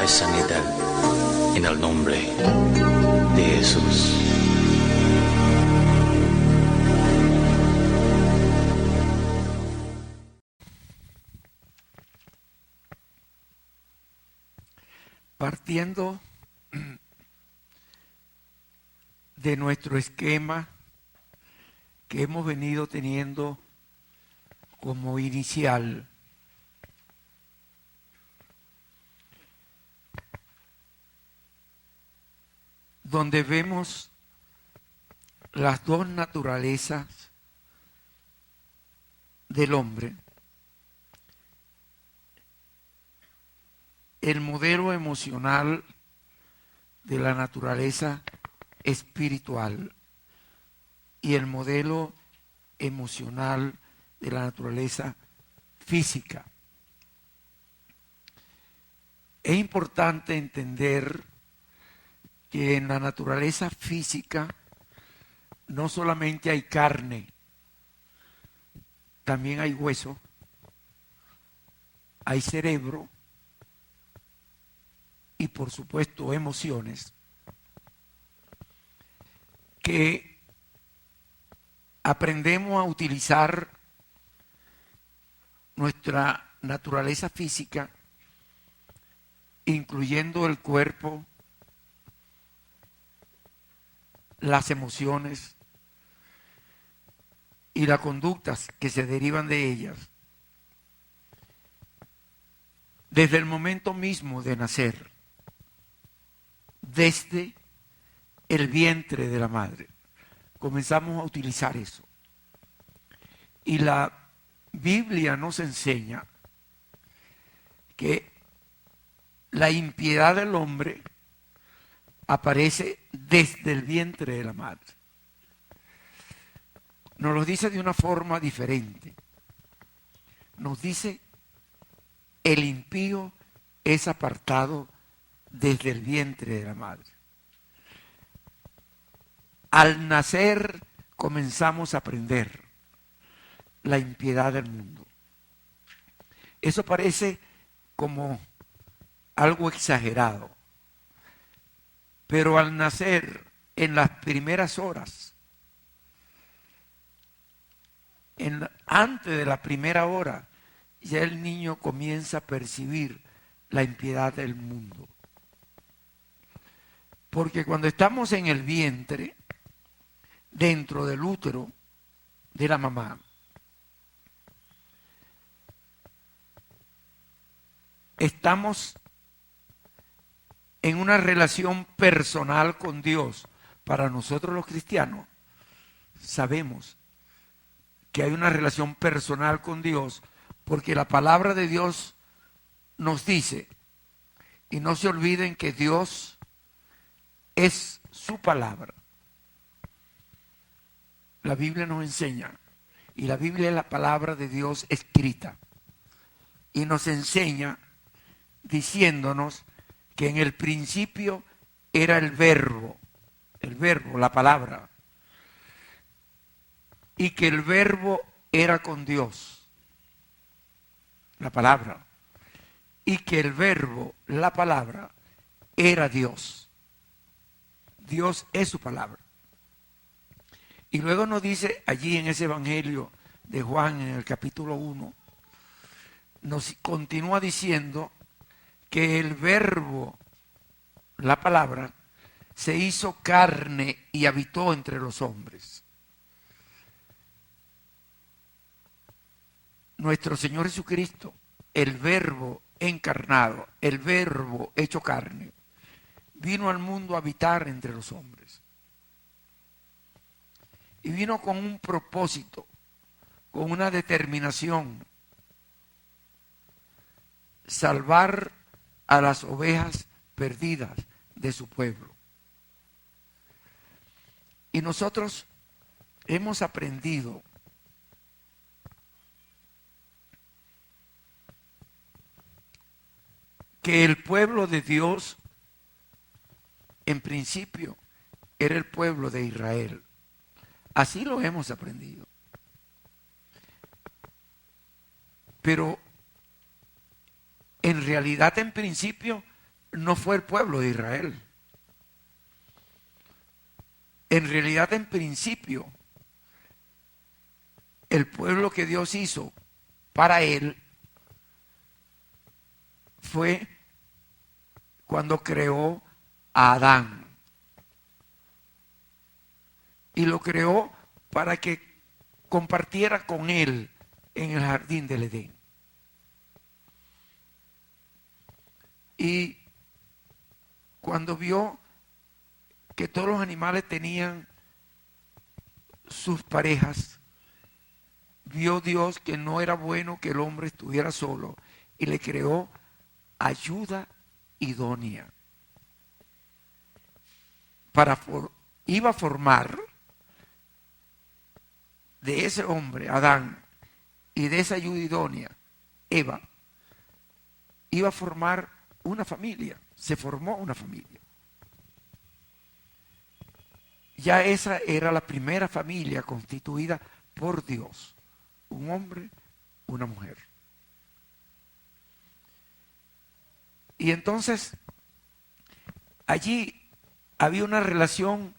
trae sanidad en el nombre de Jesús. Partiendo de nuestro esquema que hemos venido teniendo como inicial, donde vemos las dos naturalezas del hombre, el modelo emocional de la naturaleza espiritual y el modelo emocional de la naturaleza física. Es importante entender que en la naturaleza física no solamente hay carne, también hay hueso, hay cerebro y por supuesto emociones que aprendemos a utilizar nuestra naturaleza física, incluyendo el cuerpo, las emociones y las conductas que se derivan de ellas, desde el momento mismo de nacer, desde el vientre de la madre. Comenzamos a utilizar eso. Y la Biblia nos enseña que la impiedad del hombre aparece desde el vientre de la madre. Nos lo dice de una forma diferente. Nos dice, el impío es apartado desde el vientre de la madre. Al nacer comenzamos a aprender la impiedad del mundo. Eso parece como algo exagerado, pero al nacer en las primeras horas, antes de la primera hora, ya el niño comienza a percibir la impiedad del mundo. Porque cuando estamos en el vientre, dentro del útero de la mamá, estamos en una relación personal con Dios. Para nosotros los cristianos sabemos que hay una relación personal con Dios porque la palabra de Dios nos dice, y no se olviden que Dios es su palabra. La Biblia nos enseña, y la Biblia es la palabra de Dios escrita, y nos enseña diciéndonos que en el principio era el verbo, la palabra, y que el verbo era con Dios, la palabra, y que el verbo, la palabra, era Dios. Dios es su palabra. Y luego nos dice allí en ese evangelio de Juan, en el capítulo 1, nos continúa diciendo que el verbo, la palabra, se hizo carne y habitó entre los hombres. Nuestro Señor Jesucristo, el verbo encarnado, el verbo hecho carne, vino al mundo a habitar entre los hombres. Y vino con un propósito, con una determinación: salvar a las ovejas perdidas de su pueblo. Y nosotros hemos aprendido que el pueblo de Dios, en principio, era el pueblo de Israel. Así lo hemos aprendido. Pero en realidad, en principio, no fue el pueblo de Israel. En realidad, en principio, el pueblo que Dios hizo para él fue cuando creó a Adán. Y lo creó para que compartiera con él en el jardín del Edén. Y cuando vio que todos los animales tenían sus parejas, vio Dios que no era bueno que el hombre estuviera solo y le creó ayuda idónea. Iba a formar de ese hombre, Adán, y de esa ayuda idónea, Eva, iba a formar una familia. Se formó una familia. Ya esa era la primera familia constituida por Dios. Un hombre, una mujer. Y entonces, allí había una relación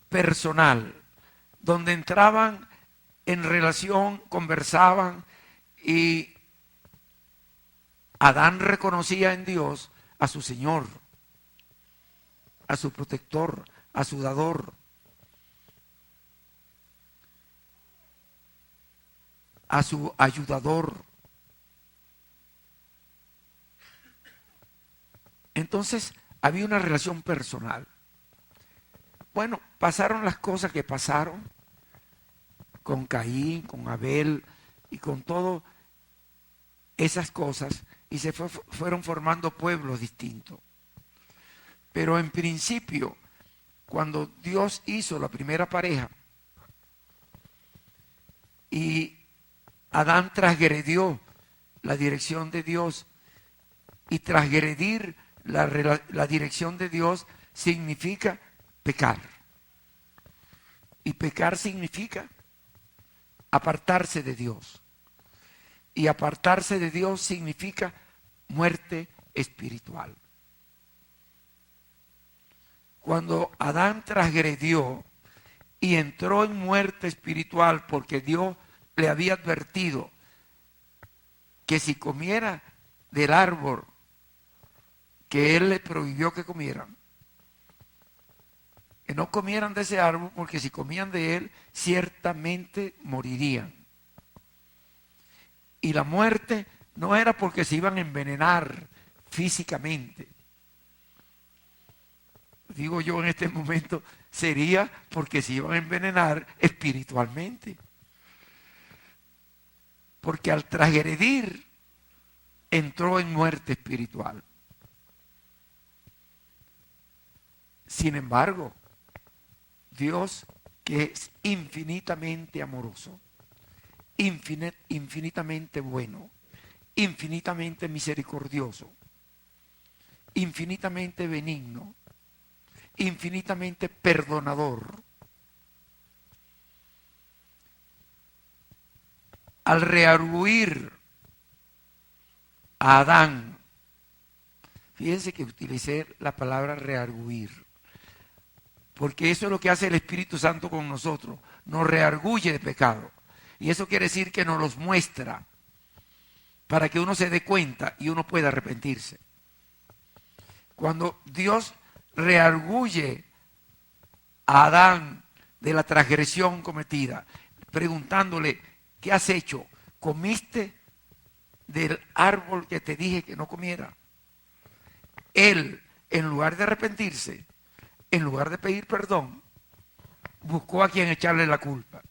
personal, donde entraban en relación, conversaban, y Adán reconocía en Dios a su Señor, a su protector, a su dador, a su ayudador. Entonces había una relación personal. Bueno, pasaron las cosas que pasaron con Caín, con Abel y con todas esas cosas, y se fueron formando pueblos distintos. Pero en principio, cuando Dios hizo la primera pareja y Adán transgredió la dirección de Dios, y transgredir la dirección de Dios significa pecar. Y pecar significa apartarse de Dios. Y apartarse de Dios significa muerte espiritual. Cuando Adán transgredió y entró en muerte espiritual porque Dios le había advertido que si comiera del árbol que él le prohibió que comieran, que no comieran de ese árbol, porque si comían de él ciertamente morirían. Y la muerte no era porque se iban a envenenar físicamente. Digo yo en este momento, sería porque se iban a envenenar espiritualmente. Porque al transgredir entró en muerte espiritual. Sin embargo, Dios, que es infinitamente amoroso, infinitamente bueno, infinitamente misericordioso, infinitamente benigno, infinitamente perdonador, al reargüir a Adán, fíjense que utilicé la palabra reargüir, porque eso es lo que hace el Espíritu Santo con nosotros, nos rearguye de pecado. Y eso quiere decir que nos los muestra para que uno se dé cuenta y uno pueda arrepentirse. Cuando Dios rearguye a Adán de la transgresión cometida, preguntándole, ¿qué has hecho? ¿Comiste del árbol que te dije que no comiera? Él, en lugar de arrepentirse, en lugar de pedir perdón, buscó a quien echarle la culpa.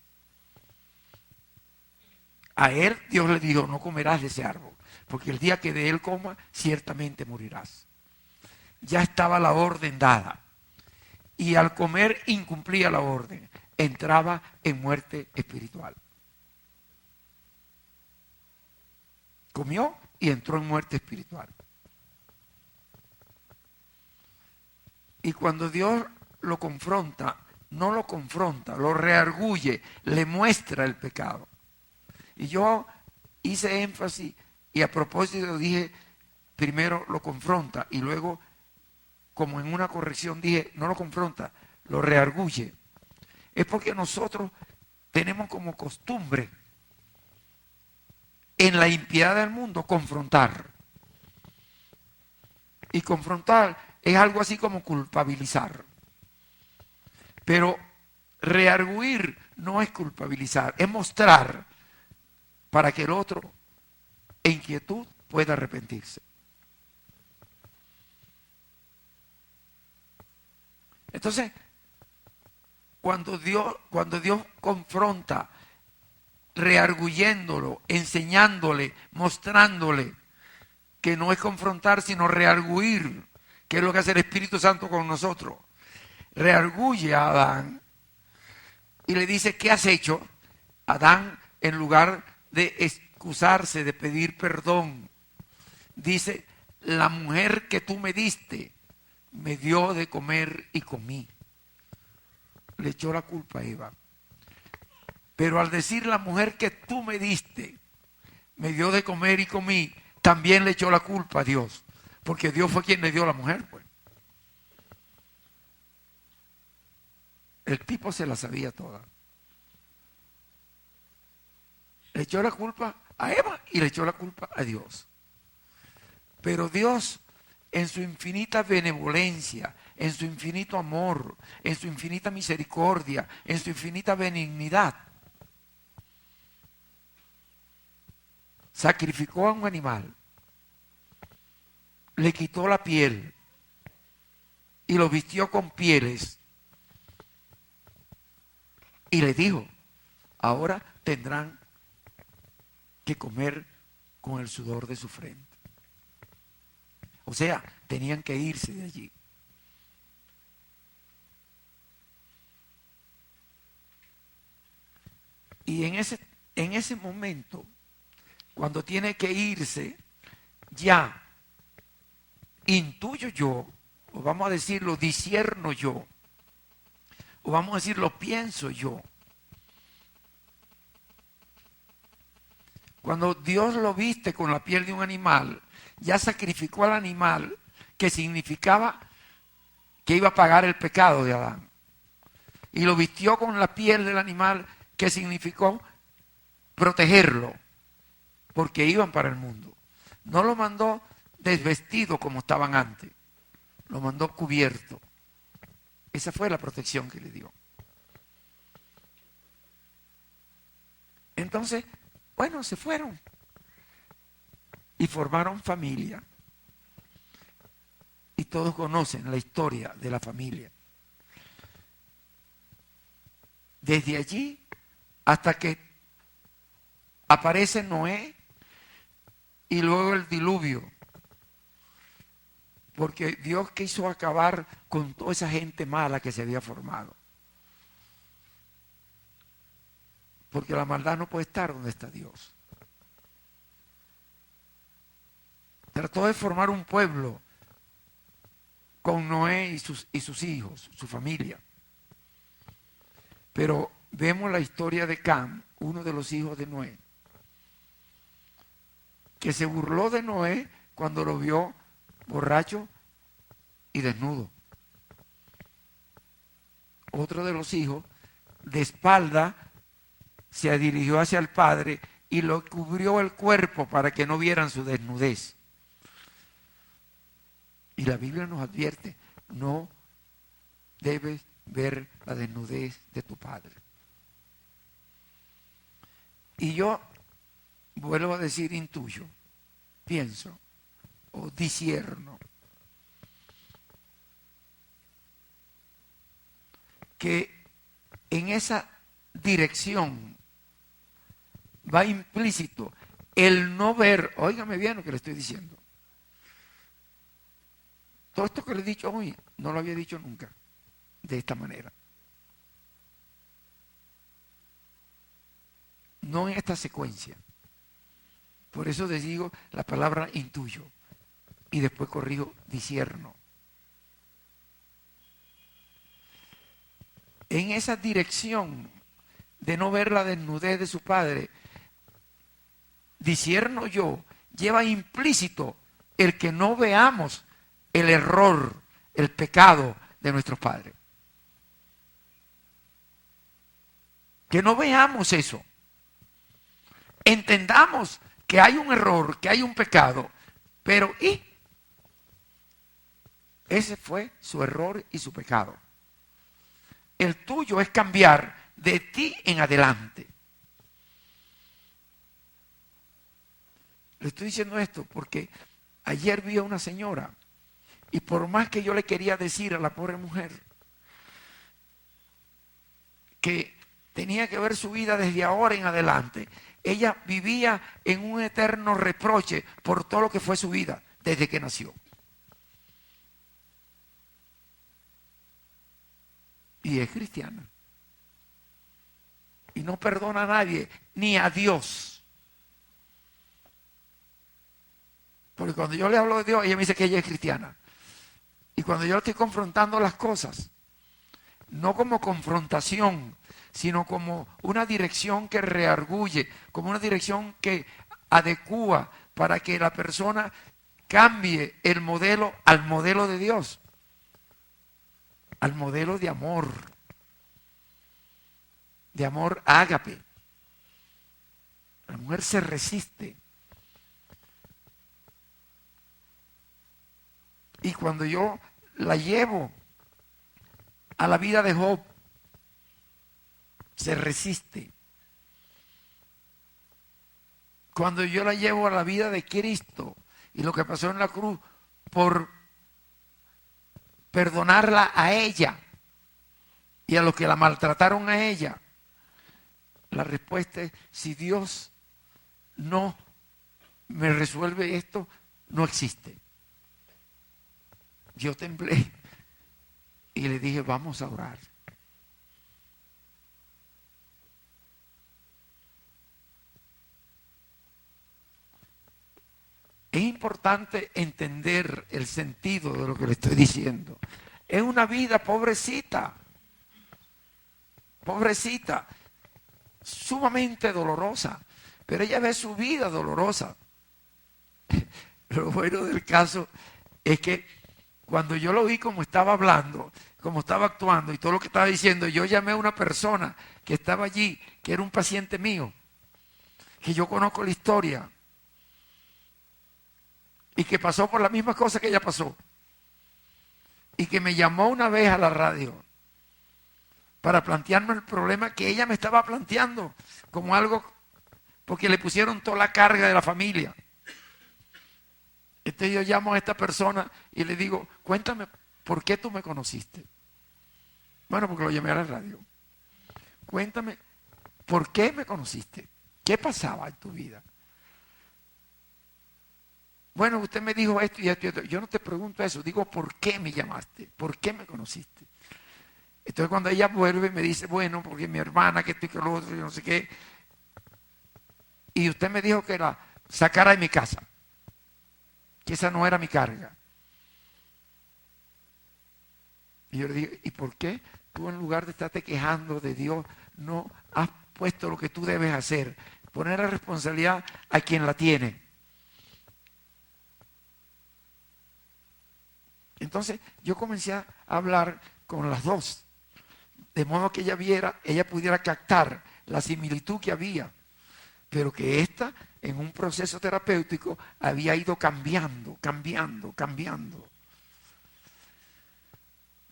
A él Dios le dijo, no comerás de ese árbol, porque el día que de él coma, ciertamente morirás. Ya estaba la orden dada. Y al comer incumplía la orden, entraba en muerte espiritual. Comió y entró en muerte espiritual. Y cuando Dios lo confronta, no lo confronta, lo rearguye, le muestra el pecado. Y yo hice énfasis y a propósito dije, primero lo confronta y luego, como en una corrección dije, no lo confronta, lo rearguye. Es porque nosotros tenemos como costumbre en la impiedad del mundo confrontar. Y confrontar es algo así como culpabilizar. Pero rearguir no es culpabilizar, es mostrar para que el otro en quietud pueda arrepentirse. Entonces, cuando Dios confronta, rearguyéndolo, enseñándole, mostrándole que no es confrontar, sino rearguir, que es lo que hace el Espíritu Santo con nosotros. Rearguye a Adán y le dice, ¿qué has hecho? Adán, en lugar de excusarse, de pedir perdón, dice, la mujer que tú me diste me dio de comer y comí. Le echó la culpa a Eva. Pero al decir la mujer que tú me diste me dio de comer y comí, también le echó la culpa a Dios, porque Dios fue quien le dio a la mujer, pues. El tipo se la sabía toda. Le echó la culpa a Eva y le echó la culpa a Dios. Pero Dios, en su infinita benevolencia, en su infinito amor, en su infinita misericordia, en su infinita benignidad, sacrificó a un animal, le quitó la piel y lo vistió con pieles y le dijo, ahora tendrán que comer con el sudor de su frente. O sea, tenían que irse de allí. Y en ese momento, cuando tiene que irse, ya intuyo yo, o vamos a decirlo, discierno yo, o vamos a decirlo, pienso yo. Cuando Dios lo viste con la piel de un animal, ya sacrificó al animal, que significaba que iba a pagar el pecado de Adán. Y lo vistió con la piel del animal, que significó protegerlo, porque iban para el mundo. No lo mandó desvestido como estaban antes, lo mandó cubierto. Esa fue la protección que le dio. Entonces, bueno, se fueron y formaron familia. Y todos conocen la historia de la familia. Desde allí hasta que aparece Noé y luego el diluvio. Porque Dios quiso acabar con toda esa gente mala que se había formado. Porque la maldad no puede estar donde está Dios. Trató de formar un pueblo con Noé y sus hijos, su familia. Pero vemos la historia de Cam, uno de los hijos de Noé, que se burló de Noé cuando lo vio borracho y desnudo. Otro de los hijos, de espalda, se dirigió hacia el padre y lo cubrió el cuerpo para que no vieran su desnudez. Y la Biblia nos advierte, no debes ver la desnudez de tu padre. Y yo vuelvo a decir, intuyo, pienso o discierno que en esa dirección va implícito el no ver, óigame bien lo que le estoy diciendo. Todo esto que le he dicho hoy no lo había dicho nunca de esta manera. No en esta secuencia. Por eso les digo la palabra intuyo y después corrijo discierno. En esa dirección de no ver la desnudez de su padre, discierno yo, lleva implícito el que no veamos el error, el pecado de nuestros padres. Que no veamos eso. Entendamos que hay un error, que hay un pecado, pero ese fue su error y su pecado. El tuyo es cambiar de ti en adelante. Le estoy diciendo esto porque ayer vi a una señora y por más que yo le quería decir a la pobre mujer que tenía que ver su vida desde ahora en adelante, ella vivía en un eterno reproche por todo lo que fue su vida desde que nació. Y es cristiana. Y no perdona a nadie, ni a Dios. Porque cuando yo le hablo de Dios, ella me dice que ella es cristiana. Y cuando yo estoy confrontando las cosas, no como confrontación, sino como una dirección que reargulle, como una dirección que adecúa para que la persona cambie el modelo al modelo de Dios, al modelo de amor ágape. La mujer se resiste. Y cuando yo la llevo a la vida de Job, se resiste. Cuando yo la llevo a la vida de Cristo y lo que pasó en la cruz por perdonarla a ella y a los que la maltrataron a ella, la respuesta es: si Dios no me resuelve esto, no existe. Yo temblé y le dije: vamos a orar. Es importante entender el sentido de lo que le estoy diciendo. Es una vida pobrecita, sumamente dolorosa, pero ella ve su vida dolorosa. Lo bueno del caso es que cuando yo lo vi como estaba hablando, como estaba actuando y todo lo que estaba diciendo, yo llamé a una persona que estaba allí, que era un paciente mío, que yo conozco la historia y que pasó por la misma cosa que ella pasó, y que me llamó una vez a la radio para plantearme el problema que ella me estaba planteando como algo, porque le pusieron toda la carga de la familia. Entonces yo llamo a esta persona y le digo: cuéntame, ¿por qué tú me conociste? Bueno, porque lo llamé a la radio. Cuéntame, ¿por qué me conociste? ¿Qué pasaba en tu vida? Bueno, usted me dijo esto y esto y esto. Yo no te pregunto eso, digo: ¿por qué me llamaste? ¿Por qué me conociste? Entonces cuando ella vuelve me dice: bueno, porque mi hermana, que esto y que lo otro, y no sé qué. Y usted me dijo que la sacara de mi casa, que esa no era mi carga. Y yo le digo: ¿y por qué tú, en lugar de estarte quejando de Dios, no has puesto lo que tú debes hacer? Poner la responsabilidad a quien la tiene. Entonces yo comencé a hablar con las dos, de modo que ella pudiera captar la similitud que había, pero que esta, en un proceso terapéutico, había ido cambiando.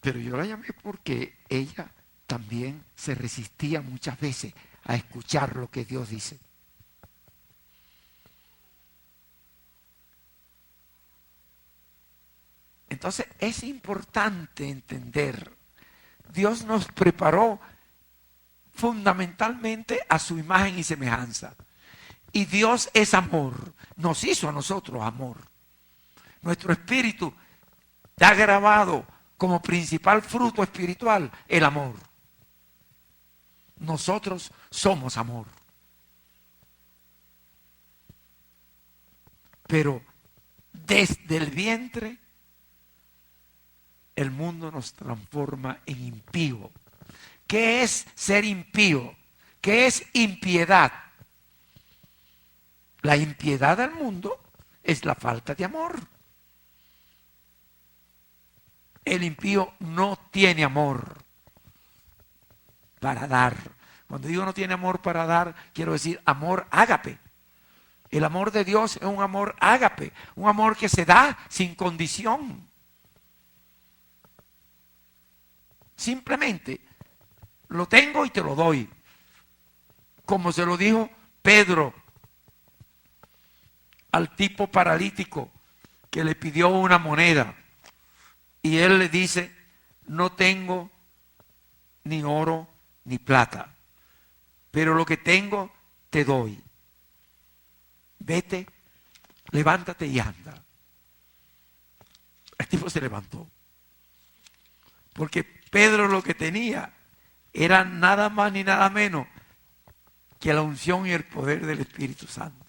Pero yo la llamé porque ella también se resistía muchas veces a escuchar lo que Dios dice. Entonces es importante entender, Dios nos preparó fundamentalmente a su imagen y semejanza. Y Dios es amor, nos hizo a nosotros amor. Nuestro espíritu está grabado como principal fruto espiritual el amor. Nosotros somos amor. Pero desde el vientre el mundo nos transforma en impío. ¿Qué es ser impío? ¿Qué es impiedad? La impiedad del mundo es la falta de amor. El impío no tiene amor para dar. Cuando digo no tiene amor para dar, quiero decir amor ágape. El amor de Dios es un amor ágape, un amor que se da sin condición. Simplemente lo tengo y te lo doy. Como se lo dijo Pedro al tipo paralítico que le pidió una moneda. Y él le dice, no tengo ni oro ni plata, pero lo que tengo te doy. Vete, levántate y anda. El tipo se levantó. Porque Pedro lo que tenía era nada más ni nada menos que la unción y el poder del Espíritu Santo.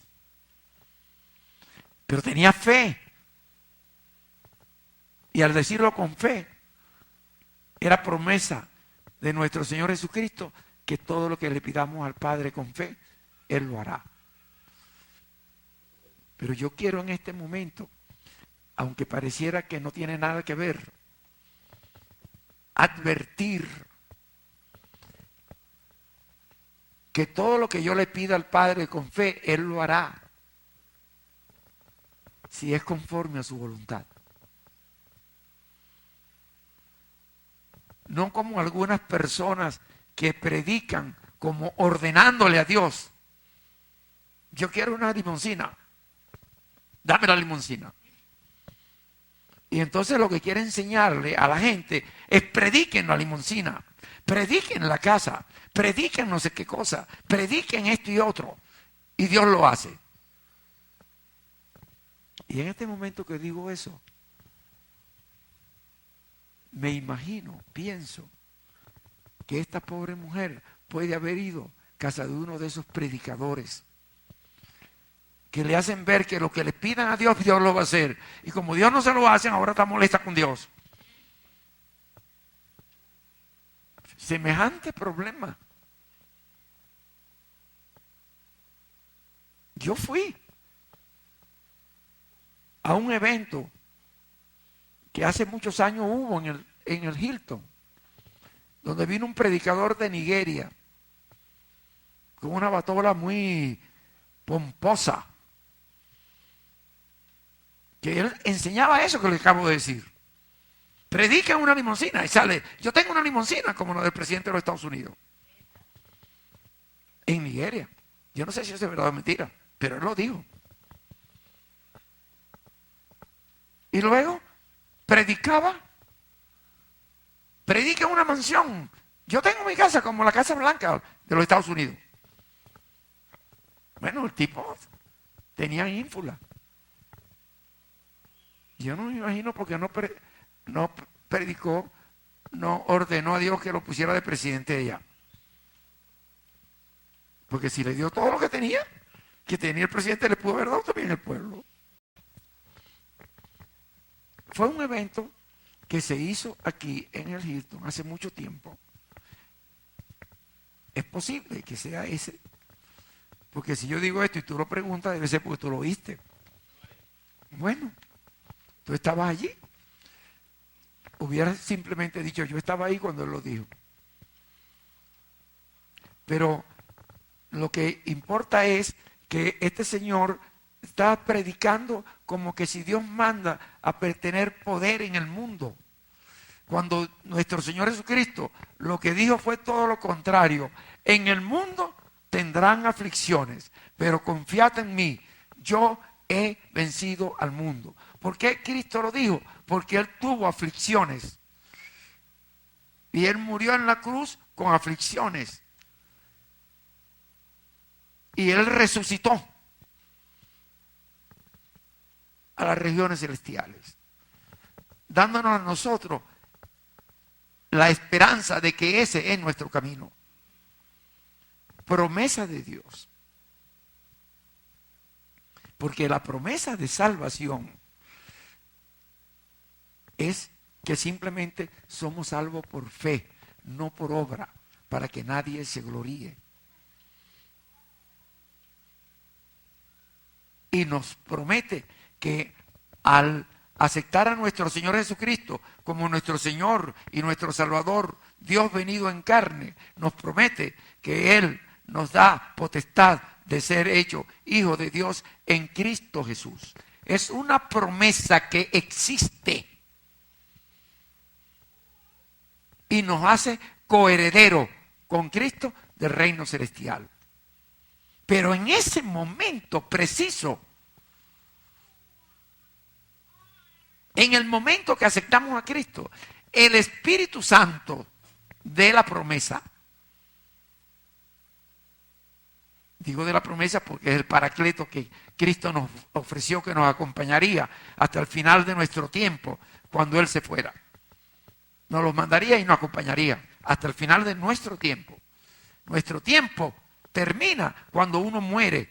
Pero tenía fe. Y al decirlo con fe, era promesa de nuestro Señor Jesucristo que todo lo que le pidamos al Padre con fe, Él lo hará. Pero yo quiero en este momento, aunque pareciera que no tiene nada que ver, advertir que todo lo que yo le pida al Padre con fe, Él lo hará, si es conforme a su voluntad. No como algunas personas que predican como ordenándole a Dios. Yo quiero una limoncina. Dame la limoncina. Y entonces lo que quiere enseñarle a la gente es prediquen la limoncina, prediquen la casa, prediquen no sé qué cosa, prediquen esto y otro. Y Dios lo hace. Y en este momento que digo eso, me imagino, pienso, que esta pobre mujer puede haber ido a casa de uno de esos predicadores que le hacen ver que lo que le pidan a Dios, Dios lo va a hacer. Y como Dios no se lo hace, ahora está molesta con Dios. Semejante problema. Yo fui a un evento que hace muchos años hubo en el Hilton, donde vino un predicador de Nigeria con una batola muy pomposa, que él enseñaba eso que le acabo de decir. Predica una limoncina y sale, yo tengo una limoncina como la del presidente de los Estados Unidos. En Nigeria. Yo no sé si eso es verdad o mentira, pero él lo dijo. Y luego predica una mansión. Yo tengo mi casa como la Casa Blanca de los Estados Unidos. Bueno, el tipo tenía ínfula. Yo no me imagino porque no predicó, no ordenó a Dios que lo pusiera de presidente de ella. Porque si le dio todo lo que tenía el presidente, le pudo haber dado también el pueblo. Fue un evento que se hizo aquí en el Hilton hace mucho tiempo. Es posible que sea ese. Porque si yo digo esto y tú lo preguntas, debe ser porque tú lo oíste. Bueno, tú estabas allí. Hubieras simplemente dicho, yo estaba ahí cuando él lo dijo. Pero lo que importa es que este señor está predicando como que si Dios manda a tener poder en el mundo. Cuando nuestro Señor Jesucristo lo que dijo fue todo lo contrario. En el mundo tendrán aflicciones, pero confiad en mí, yo he vencido al mundo. ¿Por qué Cristo lo dijo? Porque Él tuvo aflicciones. Y Él murió en la cruz con aflicciones. Y Él resucitó a las regiones celestiales, dándonos a nosotros la esperanza de que ese es nuestro camino. Promesa de Dios. Porque la promesa de salvación es que simplemente somos salvos por fe, no por obra, para que nadie se gloríe. Y nos promete que al aceptar a nuestro Señor Jesucristo como nuestro Señor y nuestro Salvador, Dios venido en carne, nos promete que Él nos da potestad de ser hecho hijo de Dios en Cristo Jesús. Es una promesa que existe y nos hace coheredero con Cristo del reino celestial. Pero en ese momento preciso, en el momento que aceptamos a Cristo, el Espíritu Santo de la promesa, digo de la promesa porque es el Paracleto que Cristo nos ofreció, que nos acompañaría hasta el final de nuestro tiempo, cuando Él se fuera. Nos los mandaría y nos acompañaría hasta el final de nuestro tiempo. Nuestro tiempo termina cuando uno muere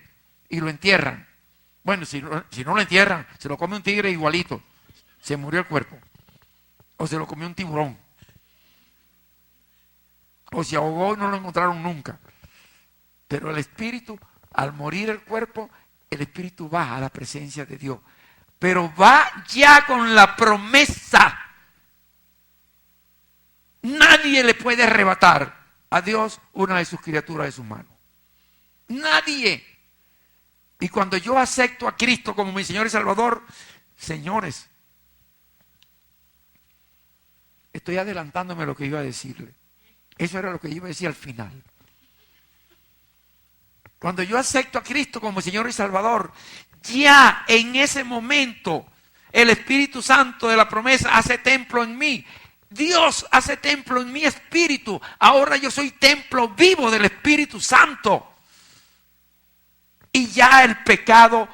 y lo entierran. Bueno, si no lo entierran, se lo come un tigre igualito. Se murió el cuerpo. O se lo comió un tiburón. O se ahogó y no lo encontraron nunca. Pero el espíritu, al morir el cuerpo, el espíritu va a la presencia de Dios. Pero va ya con la promesa. Nadie le puede arrebatar a Dios una de sus criaturas de sus manos. Nadie. Y cuando yo acepto a Cristo como mi Señor y Salvador, señores, estoy adelantándome lo que iba a decirle. Eso era lo que iba a decir al final. Cuando yo acepto a Cristo como Señor y Salvador, ya en ese momento el Espíritu Santo de la promesa hace templo en mí. Dios hace templo en mi espíritu. Ahora yo soy templo vivo del Espíritu Santo. Y ya el pecado,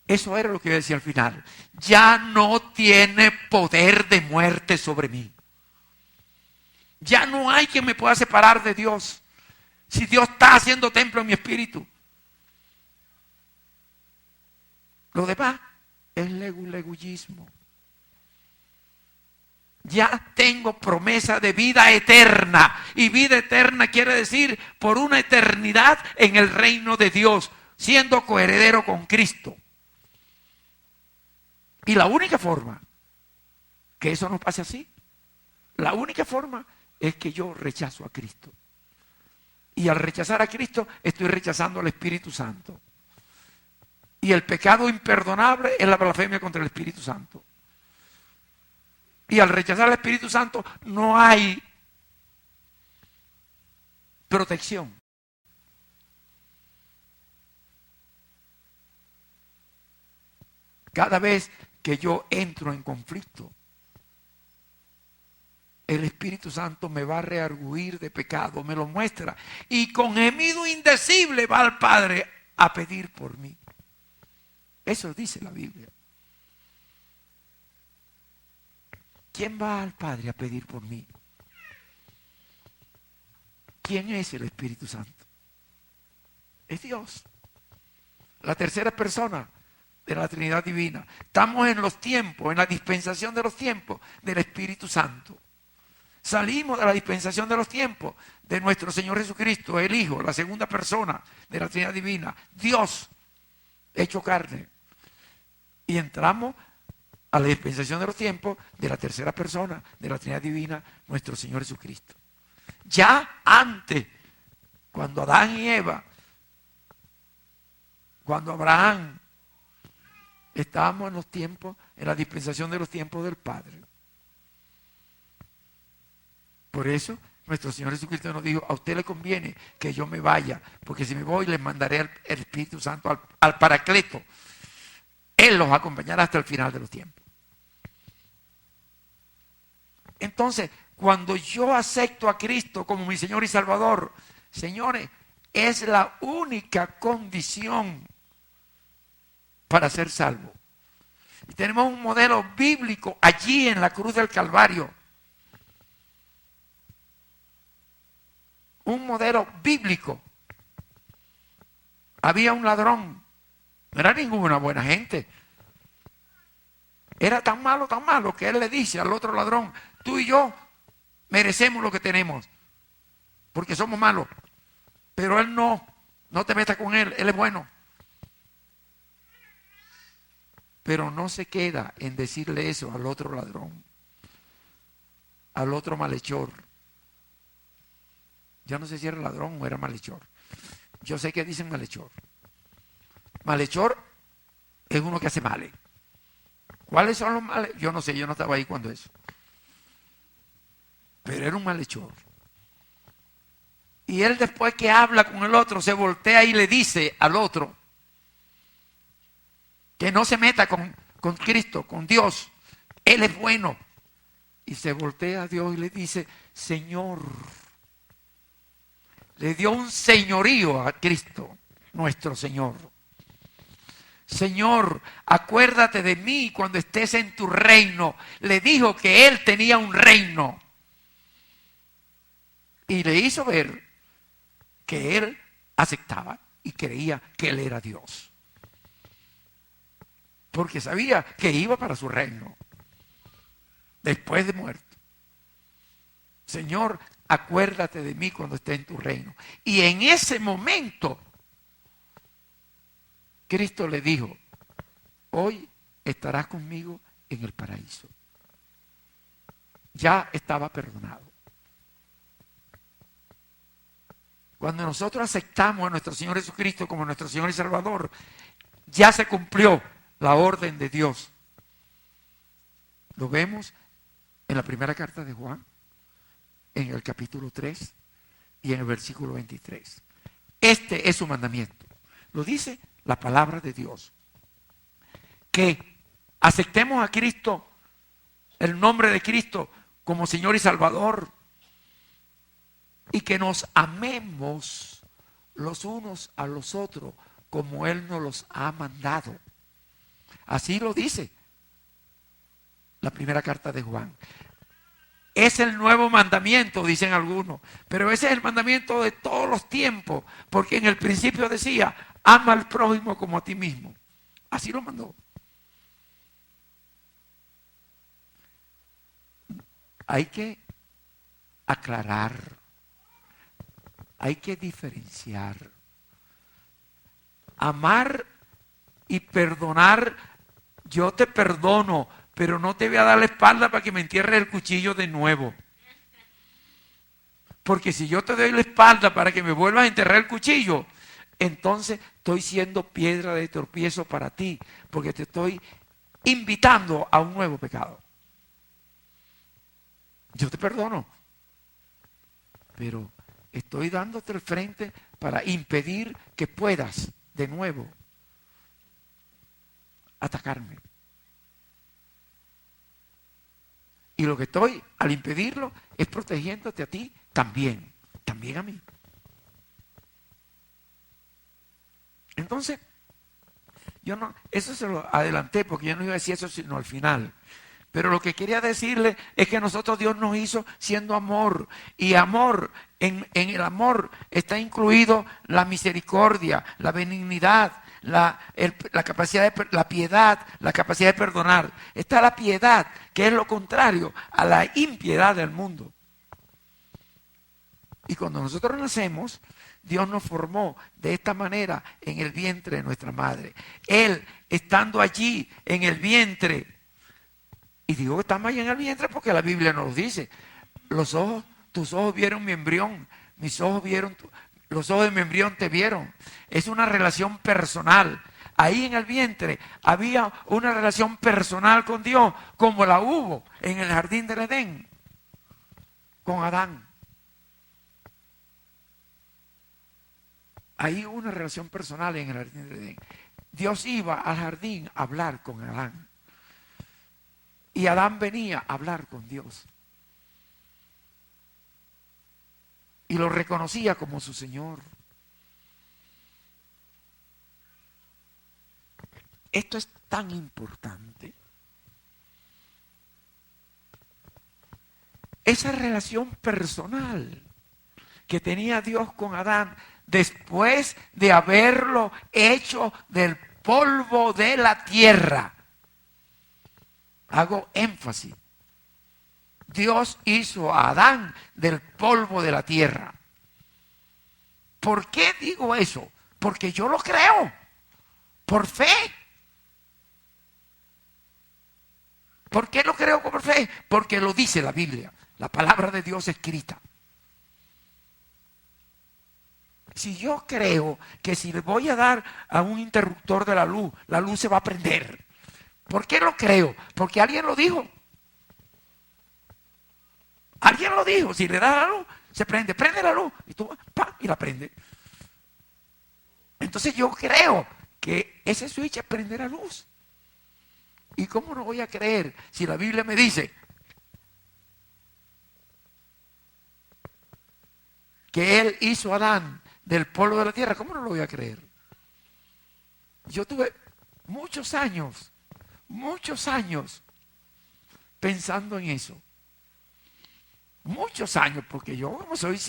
eso era lo que yo decía al final, ya no tiene poder de muerte sobre mí. Ya no hay quien me pueda separar de Dios. Si Dios está haciendo templo en mi espíritu. Lo demás es leguleyismo. Ya tengo promesa de vida eterna. Y vida eterna quiere decir por una eternidad en el reino de Dios, siendo coheredero con Cristo. Y la única forma que eso no pase así, la única forma es que yo rechazo a Cristo. Y al rechazar a Cristo estoy rechazando al Espíritu Santo. Y el pecado imperdonable es la blasfemia contra el Espíritu Santo. Y al rechazar al Espíritu Santo no hay protección. Cada vez que yo entro en conflicto, el Espíritu Santo me va a reargüir de pecado, me lo muestra. Y con gemido indecible va al Padre a pedir por mí. Eso dice la Biblia. ¿Quién va al Padre a pedir por mí? ¿Quién es el Espíritu Santo? Es Dios. La tercera persona de la Trinidad Divina. Estamos en los tiempos, en la dispensación de los tiempos del Espíritu Santo. Salimos de la dispensación de los tiempos de nuestro Señor Jesucristo, el Hijo, la segunda persona de la Trinidad Divina, Dios hecho carne. Y entramos a la dispensación de los tiempos de la tercera persona de la Trinidad Divina, nuestro Señor Jesucristo. Ya antes, cuando Adán y Eva, cuando Abraham, estábamos en los tiempos, en la dispensación de los tiempos del Padre. Por eso, nuestro Señor Jesucristo nos dijo, a usted le conviene que yo me vaya, porque si me voy les mandaré el Espíritu Santo al Paracleto. Él los acompañará hasta el final de los tiempos. Entonces, cuando yo acepto a Cristo como mi Señor y Salvador, señores, es la única condición para ser salvo. Y tenemos un modelo bíblico allí en la cruz del Calvario. Un modelo bíblico. Había un ladrón. No era ninguna buena gente. Era tan malo que él le dice al otro ladrón, tú y yo merecemos lo que tenemos, porque somos malos. Pero él no te metas con él es bueno. pero no se queda en decirle eso al otro ladrón, al otro malhechor. Yo no sé si era ladrón o era malhechor. Yo sé que dicen malhechor. Malhechor es uno que hace males. ¿Cuáles son los males? Yo no sé, yo no estaba ahí cuando eso. Pero era un malhechor. Y él, después que habla con el otro, se voltea y le dice al otro que no se meta con Cristo, con Dios. Él es bueno. Y se voltea a Dios y le dice: Señor. Le dio un señorío a Cristo, nuestro Señor. Señor, acuérdate de mí cuando estés en tu reino. Le dijo que él tenía un reino. Y le hizo ver que él aceptaba y creía que él era Dios. Porque sabía que iba para su reino después de muerto. Señor, acuérdate de mí cuando esté en tu reino. Y en ese momento, Cristo le dijo: hoy estarás conmigo en el paraíso. Ya estaba perdonado. Cuando nosotros aceptamos a nuestro Señor Jesucristo como nuestro Señor y Salvador, ya se cumplió la orden de Dios. Lo vemos en la primera carta de Juan, en el capítulo 3 y en el versículo 23. Este es su mandamiento. Lo dice la palabra de Dios. Que aceptemos a Cristo, el nombre de Cristo, como Señor y Salvador. Y que nos amemos los unos a los otros como Él nos los ha mandado. Así lo dice la primera carta de Juan. Es el nuevo mandamiento, dicen algunos, pero ese es el mandamiento de todos los tiempos, porque en el principio decía: ama al prójimo como a ti mismo. Así lo mandó. Hay que aclarar, hay que diferenciar. Amar y perdonar. Yo te perdono, pero no te voy a dar la espalda para que me entierres el cuchillo de nuevo. Porque si yo te doy la espalda para que me vuelvas a enterrar el cuchillo, entonces estoy siendo piedra de tropiezo para ti, porque te estoy invitando a un nuevo pecado. Yo te perdono, pero estoy dándote el frente para impedir que puedas de nuevo atacarme. Y lo que estoy, al impedirlo, es protegiéndote a ti también a mí. Entonces, yo no, eso se lo adelanté porque yo no iba a decir eso sino al final. Pero lo que quería decirle es que nosotros, Dios nos hizo siendo amor. Y amor, en el amor está incluido la misericordia, la benignidad, la capacidad de la piedad, la capacidad de perdonar. Está la piedad, que es lo contrario a la impiedad del mundo. Y cuando nosotros nacemos, Dios nos formó de esta manera en el vientre de nuestra madre. Él, estando allí en el vientre, y digo que estamos allí en el vientre porque la Biblia nos lo dice. Tus ojos vieron mi embrión, mis ojos vieron los ojos de mi embrión te vieron. Es una relación personal. Ahí en el vientre había una relación personal con Dios, como la hubo en el jardín del Edén con Adán. Ahí hubo una relación personal en el jardín del Edén. Dios iba al jardín a hablar con Adán. Y Adán venía a hablar con Dios. Y lo reconocía como su Señor. Esto es tan importante. Esa relación personal que tenía Dios con Adán después de haberlo hecho del polvo de la tierra. Hago énfasis. Dios hizo a Adán del polvo de la tierra. ¿Por qué digo eso? Porque yo lo creo. Por fe. ¿Por qué lo creo por fe? Porque lo dice la Biblia, la palabra de Dios escrita. Si yo creo que si le voy a dar a un interruptor de la luz se va a prender. ¿Por qué lo creo? Porque alguien lo dijo. Alguien lo dijo. Si le da la luz, se prende. Prende la luz. Y tú, ¡pam! Y la prende. Entonces yo creo que ese switch prende la luz. ¿Y cómo no voy a creer si la Biblia me dice que Él hizo a Adán del polvo de la tierra? ¿Cómo no lo voy a creer? Yo tuve muchos años pensando en eso. Muchos años, porque yo como soy,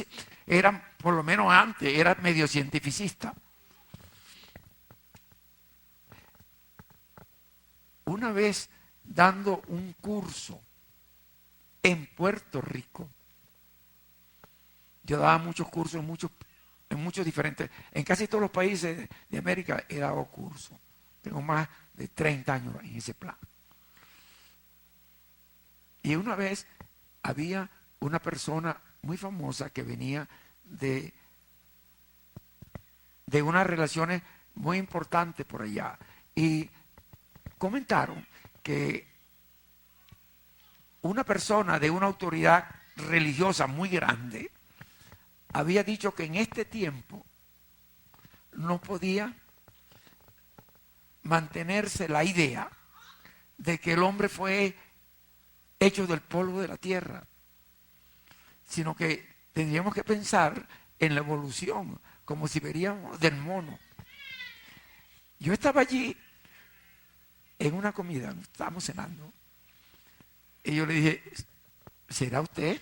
era, por lo menos antes, era medio cientificista. Una vez dando un curso en Puerto Rico, yo daba muchos cursos en muchos diferentes, en casi todos los países de América he dado cursos. Tengo más de 30 años en ese plan. Y una vez había una persona muy famosa que venía de unas relaciones muy importantes por allá. Y comentaron que una persona de una autoridad religiosa muy grande había dicho que en este tiempo no podía mantenerse la idea de que el hombre fue hecho del polvo de la tierra, sino que tendríamos que pensar en la evolución, como si veríamos del mono. Yo estaba allí en una comida, estábamos cenando, y yo le dije, ¿será usted?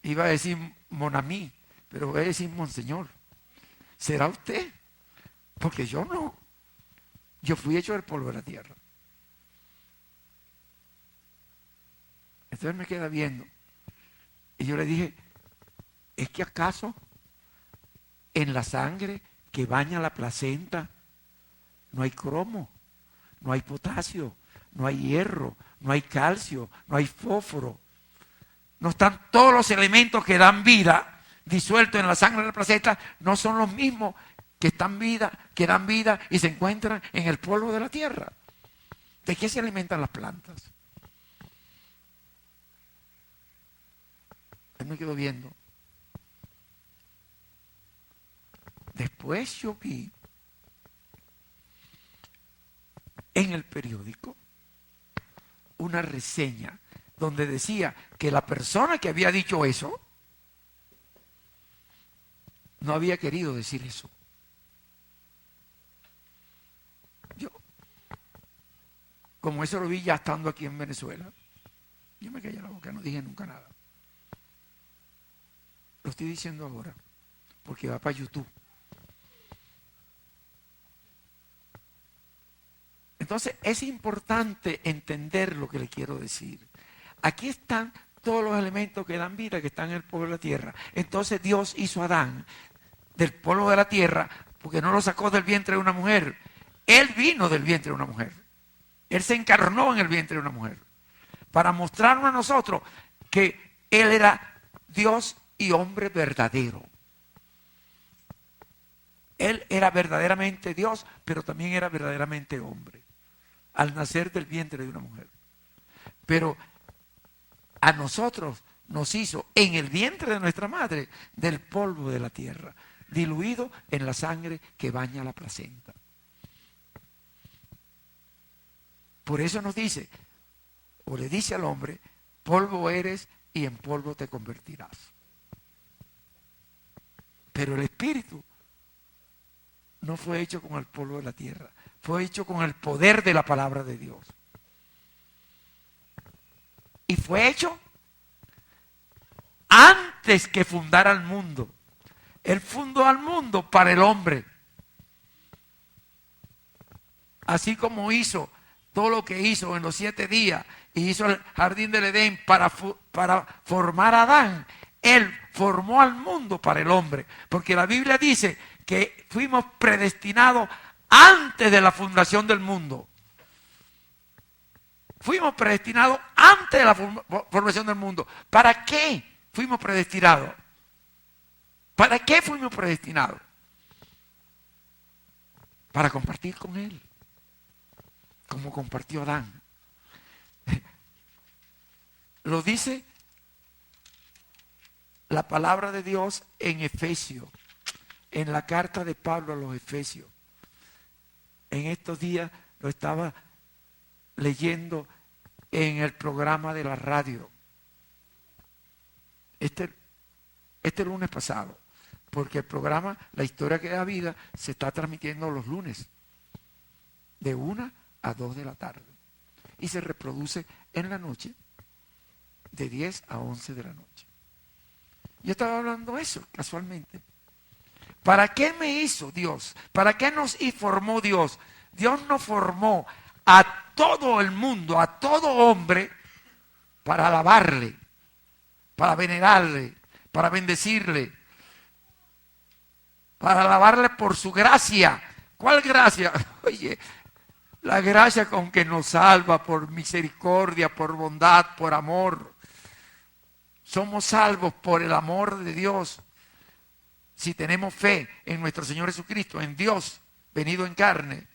Iba a decir mon ami, pero voy a decir monseñor. ¿Será usted? Porque yo no. Yo fui hecho del polvo de la tierra. Entonces me queda viendo. Y yo le dije, ¿es que acaso en la sangre que baña la placenta no hay cromo, no hay potasio, no hay hierro, no hay calcio, no hay fósforo? No están todos los elementos que dan vida disueltos en la sangre de la placenta, no son los mismos que dan vida y se encuentran en el polvo de la tierra. ¿De qué se alimentan las plantas? Él me quedó viendo. Después yo vi en el periódico una reseña donde decía que la persona que había dicho eso no había querido decir eso. Yo, como eso lo vi ya estando aquí en Venezuela, yo me callé la boca, no dije nunca nada. Lo estoy diciendo ahora, porque va para YouTube. Entonces es importante entender lo que le quiero decir. Aquí están todos los elementos que dan vida, que están en el polvo de la tierra. Entonces Dios hizo a Adán del polvo de la tierra, porque no lo sacó del vientre de una mujer. Él vino del vientre de una mujer. Él se encarnó en el vientre de una mujer, para mostrarnos a nosotros que Él era Dios y hombre verdadero. Él era verdaderamente Dios, pero también era verdaderamente hombre, al nacer del vientre de una mujer. Pero a nosotros nos hizo en el vientre de nuestra madre del polvo de la tierra, diluido en la sangre que baña la placenta. Por eso nos dice, o le dice al hombre, polvo eres y en polvo te convertirás. Pero el espíritu no fue hecho con el polvo de la tierra, fue hecho con el poder de la palabra de Dios. Y fue hecho antes que fundara el mundo. Él fundó al mundo para el hombre. Así como hizo todo lo que hizo en los 7 días y hizo el jardín del Edén para formar a Adán, Él formó al mundo para el hombre. Porque la Biblia dice que fuimos predestinados antes de la fundación del mundo. fuimos predestinados antes de la formación del mundo. ¿Para qué fuimos predestinados? ¿Para qué fuimos predestinados? Para compartir con Él, como compartió Adán. Lo dice la palabra de Dios en Efesios, en la carta de Pablo a los Efesios. En estos días lo estaba leyendo en el programa de la radio. Este lunes pasado. Porque el programa La Historia que da Vida se está transmitiendo los lunes. De 1 a 2 de la tarde. Y se reproduce en la noche. De 10 a 11 de la noche. Yo estaba hablando de eso casualmente. ¿Para qué me hizo Dios? ¿Para qué nos formó Dios? Dios nos formó a todo el mundo, a todo hombre, para alabarle, para venerarle, para bendecirle, para alabarle por su gracia. ¿Cuál gracia? Oye, la gracia con que nos salva, por misericordia, por bondad, por amor. Somos salvos por el amor de Dios. Si tenemos fe en nuestro Señor Jesucristo, en Dios venido en carne,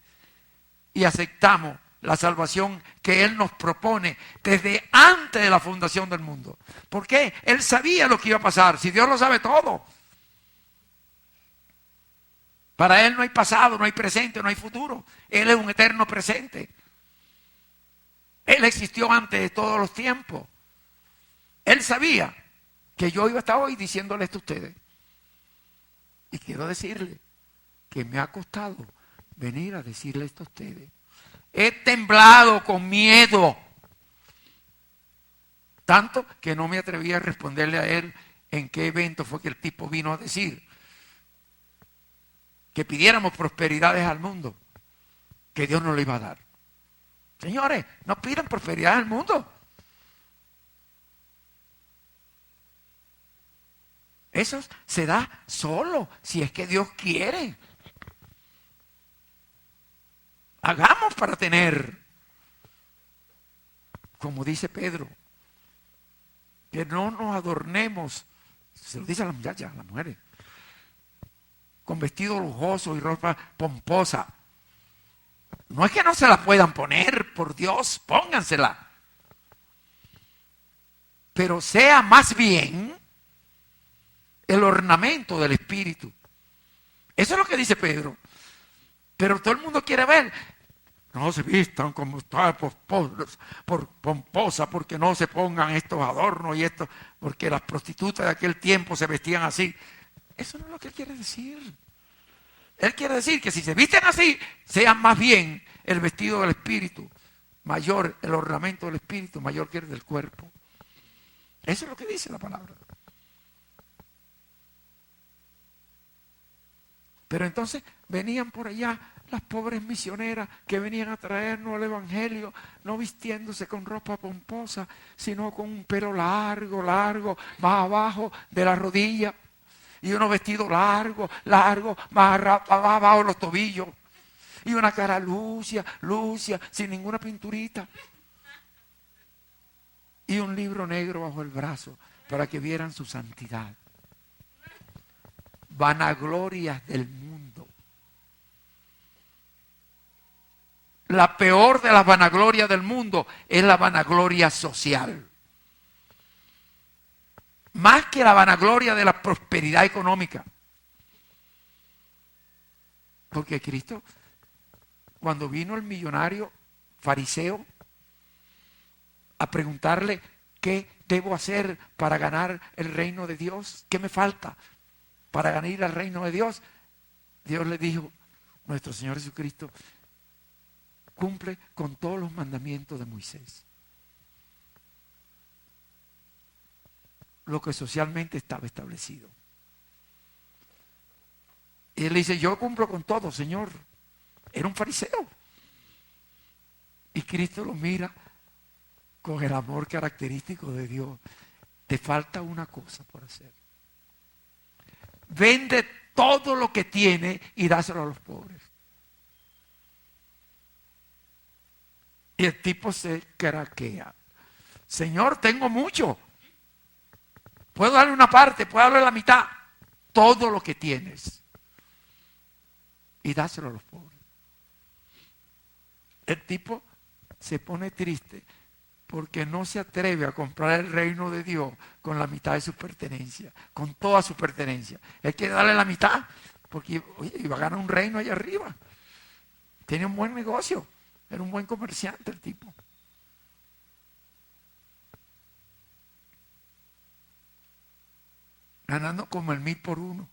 y aceptamos la salvación que Él nos propone desde antes de la fundación del mundo. ¿Por qué? Él sabía lo que iba a pasar. Si Dios lo sabe todo. Para Él no hay pasado, no hay presente, no hay futuro. Él es un eterno presente. Él existió antes de todos los tiempos. Él sabía que yo iba a estar hoy diciéndole esto a ustedes. Y quiero decirle que me ha costado venir a decirle esto a ustedes. He temblado con miedo. Tanto que no me atreví a responderle a él en qué evento fue que el tipo vino a decir que pidiéramos prosperidades al mundo, que Dios nos lo iba a dar. Señores, no pidan prosperidad al mundo. Eso se da solo si es que Dios quiere. Hagamos para tener, como dice Pedro, que no nos adornemos, se lo dice a las muchachas, a las mujeres, con vestido lujoso y ropa pomposa. No es que no se la puedan poner, por Dios, póngansela. Pero sea más bien el ornamento del Espíritu. Eso es lo que dice Pedro. Pero todo el mundo quiere ver. No se vistan como está por pomposa, porque no se pongan estos adornos y esto, porque las prostitutas de aquel tiempo se vestían así. Eso no es lo que él quiere decir. Él quiere decir que si se visten así, sean más bien el vestido del Espíritu mayor, el ornamento del Espíritu mayor que el del cuerpo. Eso es lo que dice la palabra. Pero entonces venían por allá las pobres misioneras que venían a traernos el evangelio, no vistiéndose con ropa pomposa, sino con un pelo largo, más abajo de la rodilla, y unos vestidos largos, más abajo de los tobillos, y una cara lucia, sin ninguna pinturita, y un libro negro bajo el brazo para que vieran su santidad. Vanaglorias del mundo. La peor de las vanaglorias del mundo es la vanagloria social. Más que la vanagloria de la prosperidad económica. Porque Cristo, cuando vino el millonario fariseo a preguntarle qué debo hacer para ganar el reino de Dios, ¿qué me falta para ganar al reino de Dios? Dios le dijo, nuestro Señor Jesucristo cumple con todos los mandamientos de Moisés. Lo que socialmente estaba establecido. Y él dice, yo cumplo con todo, Señor. Era un fariseo. Y Cristo lo mira con el amor característico de Dios. Te falta una cosa por hacer. Vende todo lo que tiene y dáselo a los pobres. Y el tipo se craquea. Señor, tengo mucho. Puedo darle una parte, puedo darle la mitad. Todo lo que tienes. Y dáselo a los pobres. El tipo se pone triste porque no se atreve a comprar el reino de Dios con la mitad de su pertenencia, con toda su pertenencia. Él quiere darle la mitad porque oye, iba a ganar un reino allá arriba. Tiene un buen negocio. Era un buen comerciante el tipo. Ganando como el 1000 por uno.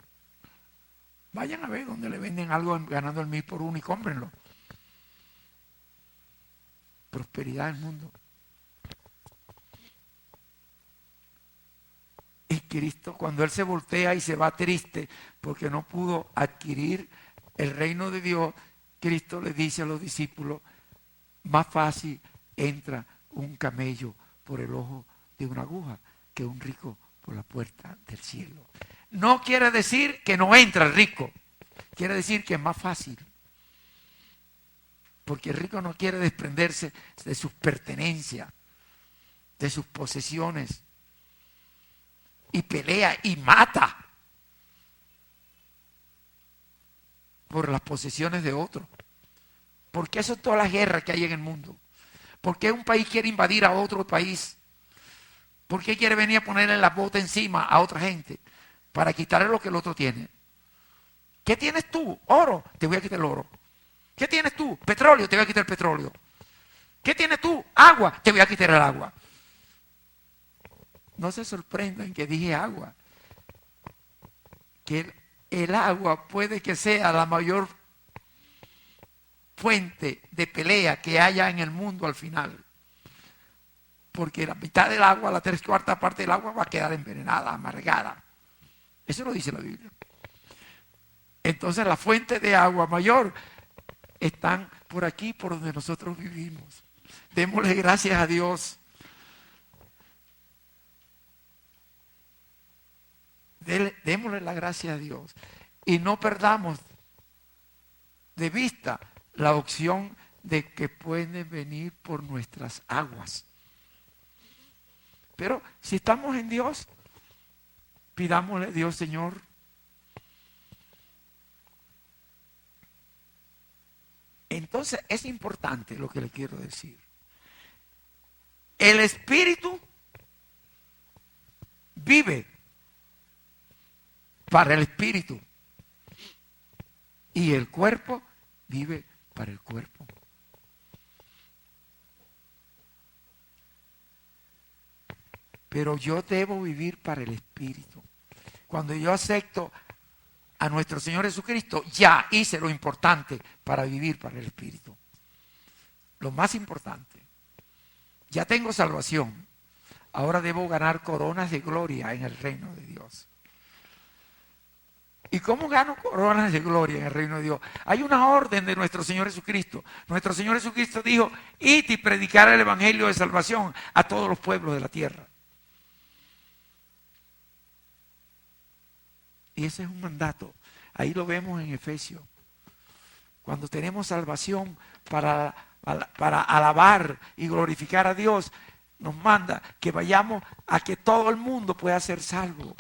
Vayan a ver donde le venden algo ganando el 1000 por uno y cómprenlo. Prosperidad del mundo. Y Cristo, cuando Él se voltea y se va triste porque no pudo adquirir el reino de Dios, Cristo le dice a los discípulos, más fácil entra un camello por el ojo de una aguja que un rico por la puerta del cielo. No quiere decir que no entra el rico, quiere decir que es más fácil. Porque el rico no quiere desprenderse de sus pertenencias, de sus posesiones. Y pelea y mata por las posesiones de otros. Porque eso es toda la guerra que hay en el mundo. ¿Por qué un país quiere invadir a otro país? ¿Por qué quiere venir a ponerle la bota encima a otra gente? Para quitarle lo que el otro tiene. ¿Qué tienes tú? Oro, te voy a quitar el oro. ¿Qué tienes tú? Petróleo, te voy a quitar el petróleo. ¿Qué tienes tú? Agua, te voy a quitar el agua. No se sorprendan que dije agua. Que el agua puede que sea la mayor fuente de pelea que haya en el mundo al final. Porque la mitad del agua, la 3/4 parte del agua va a quedar envenenada, amargada. Eso lo dice la Biblia. Entonces la fuente de agua mayor están por aquí, por donde nosotros vivimos. Démosle gracias a Dios. Démosle la gracia a Dios. Y no perdamos de vista la opción de que pueden venir por nuestras aguas. Pero si estamos en Dios, pidámosle a Dios, Señor, entonces es importante lo que le quiero decir. El espíritu vive para el espíritu y el cuerpo vive para el cuerpo. Pero yo debo vivir para el espíritu. Cuando yo acepto a nuestro Señor Jesucristo, ya hice lo importante para vivir para el espíritu. Lo más importante. Ya tengo salvación. Ahora debo ganar coronas de gloria en el reino de Dios. ¿Y cómo gano coronas de gloria en el reino de Dios? Hay una orden de nuestro Señor Jesucristo. Nuestro Señor Jesucristo dijo, id y predicar el evangelio de salvación a todos los pueblos de la tierra. Y ese es un mandato. Ahí lo vemos en Efesios. Cuando tenemos salvación para alabar y glorificar a Dios, nos manda que vayamos a que todo el mundo pueda ser salvo.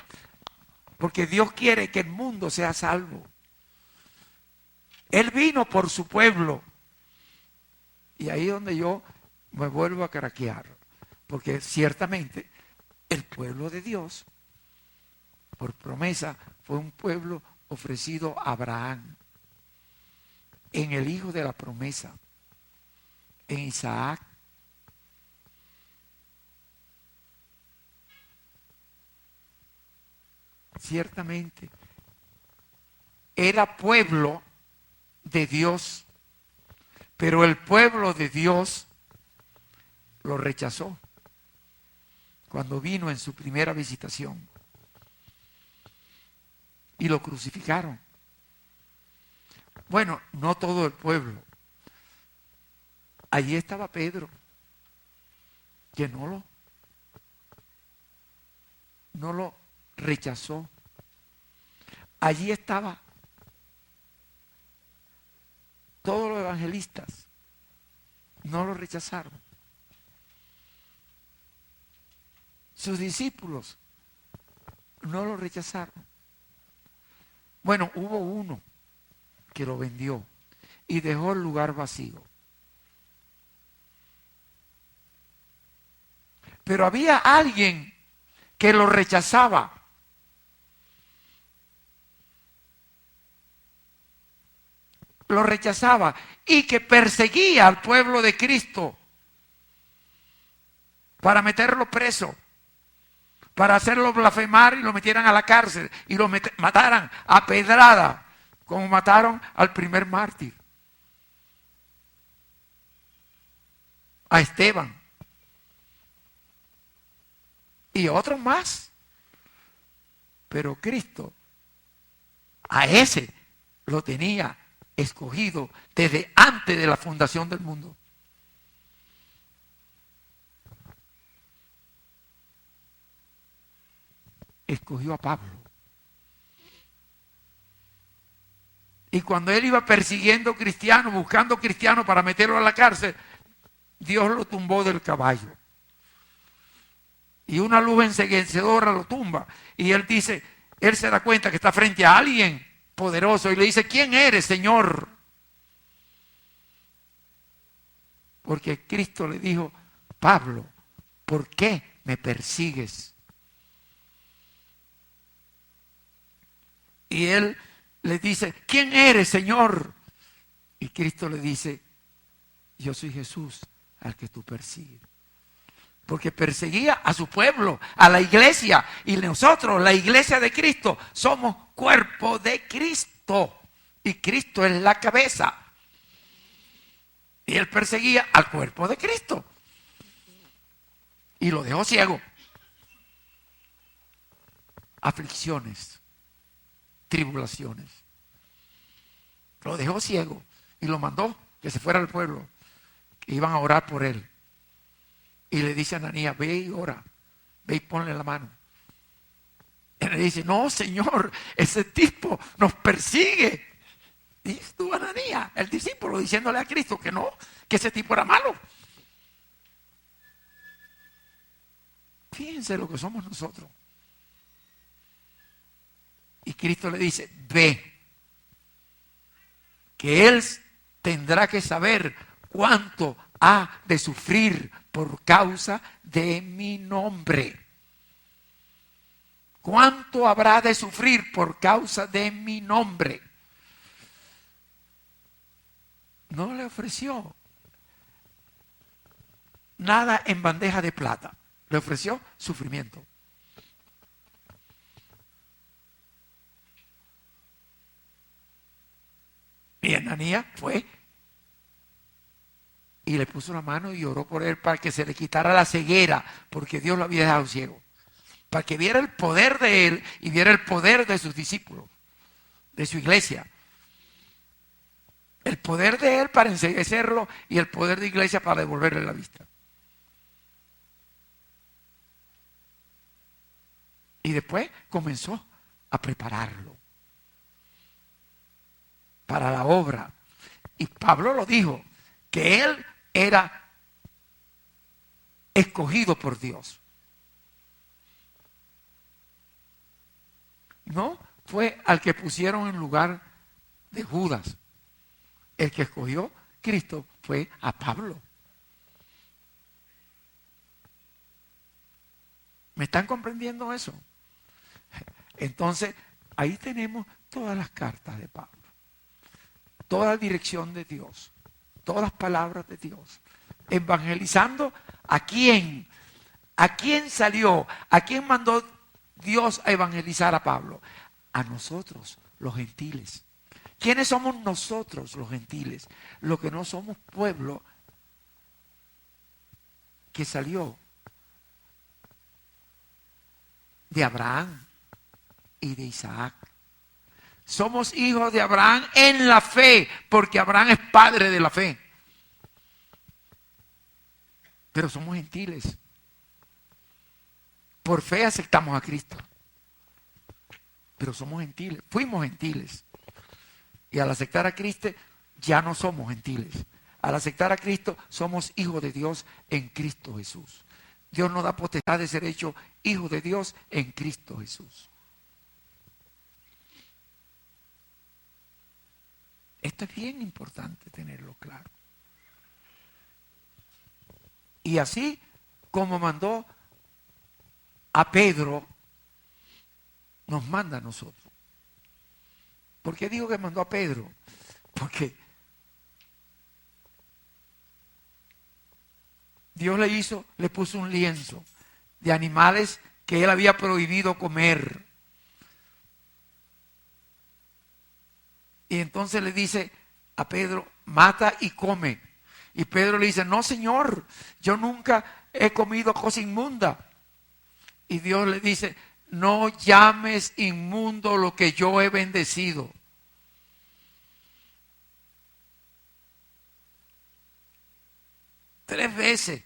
Porque Dios quiere que el mundo sea salvo. Él vino por su pueblo. Y ahí es donde yo me vuelvo a craquear. Porque ciertamente el pueblo de Dios, por promesa, fue un pueblo ofrecido a Abraham. En el hijo de la promesa. En Isaac. Ciertamente, era pueblo de Dios, pero el pueblo de Dios lo rechazó cuando vino en su primera visitación y lo crucificaron. Bueno, no todo el pueblo. Allí estaba Pedro, que no lo rechazó. Allí estaba todos los evangelistas no lo rechazaron. Sus discípulos no lo rechazaron. Bueno, hubo uno que lo vendió y dejó el lugar vacío. Pero había alguien que lo rechazaba. Lo rechazaba y que perseguía al pueblo de Cristo para meterlo preso, para hacerlo blasfemar y lo metieran a la cárcel y lo mataran a pedrada, como mataron al primer mártir, a Esteban y otros más. Pero Cristo a ese lo tenía escogido desde antes de la fundación del mundo. Escogió a Pablo. Y cuando él iba persiguiendo cristianos, buscando cristianos para meterlo a la cárcel, Dios lo tumbó del caballo. Y una luz enceguecedora lo tumba. Y él dice, él se da cuenta que está frente a alguien poderoso y le dice, ¿quién eres, Señor? Porque Cristo le dijo, Pablo, ¿por qué me persigues? Y él le dice, ¿quién eres, Señor? Y Cristo le dice, yo soy Jesús al que tú persigues. Porque perseguía a su pueblo, a la iglesia. Y nosotros, la iglesia de Cristo, somos cuerpo de Cristo. Y Cristo es la cabeza. Y él perseguía al cuerpo de Cristo. Y lo dejó ciego. Aflicciones, tribulaciones. Lo dejó ciego y lo mandó que se fuera al pueblo, que iban a orar por él. Y le dice a Ananías, ve y ora, ve y ponle la mano. Y le dice, no, Señor, ese tipo nos persigue. Dices tú, Ananías, el discípulo, diciéndole a Cristo que no, que ese tipo era malo. Fíjense lo que somos nosotros. Y Cristo le dice, ve, que él tendrá que saber cuánto ha de sufrir por causa de mi nombre. ¿Cuánto habrá de sufrir por causa de mi nombre? No le ofreció nada en bandeja de plata. Le ofreció sufrimiento. Y Ananías fue y le puso la mano y oró por él para que se le quitara la ceguera, porque Dios lo había dejado ciego. Para que viera el poder de él y viera el poder de sus discípulos, de su iglesia. El poder de él para enceguecerlo y el poder de la iglesia para devolverle la vista. Y después comenzó a prepararlo para la obra. Y Pablo lo dijo, que él era escogido por Dios. No fue al que pusieron en lugar de Judas. El que escogió Cristo fue a Pablo. ¿Me están comprendiendo eso? Entonces, ahí tenemos todas las cartas de Pablo. Toda dirección de Dios. Todas las palabras de Dios. Evangelizando ¿a quién? ¿A quién salió? ¿A quién mandó Dios a evangelizar a Pablo? A nosotros, los gentiles. ¿Quiénes somos nosotros, los gentiles? Los que no somos pueblo que salió de Abraham y de Isaac. Somos hijos de Abraham en la fe, porque Abraham es padre de la fe. Pero somos gentiles. Por fe aceptamos a Cristo. Pero somos gentiles, fuimos gentiles. Y al aceptar a Cristo ya no somos gentiles. Al aceptar a Cristo, somos hijos de Dios en Cristo Jesús. Dios nos da potestad de ser hechos hijos de Dios en Cristo Jesús. Esto es bien importante tenerlo claro. Y así como mandó a Pedro, nos manda a nosotros. ¿Por qué digo que mandó a Pedro? Porque Dios le puso un lienzo de animales que él había prohibido comer. Y entonces le dice a Pedro, mata y come. Y Pedro le dice, no, Señor, yo nunca he comido cosa inmunda. Y Dios le dice, no llames inmundo lo que yo he bendecido. Tres veces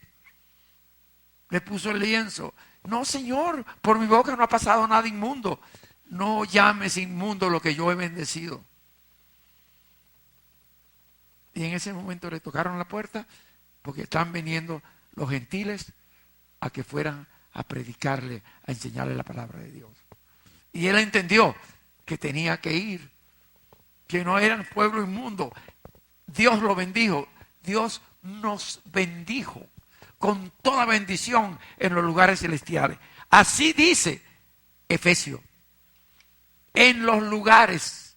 le puso el lienzo. No, Señor, por mi boca no ha pasado nada inmundo. No llames inmundo lo que yo he bendecido. Y en ese momento le tocaron la puerta porque están viniendo los gentiles a que fueran a predicarle, a enseñarle la palabra de Dios. Y él entendió que tenía que ir, que no eran pueblo inmundo. Dios lo bendijo. Dios nos bendijo con toda bendición en los lugares celestiales. Así dice Efesios. En los lugares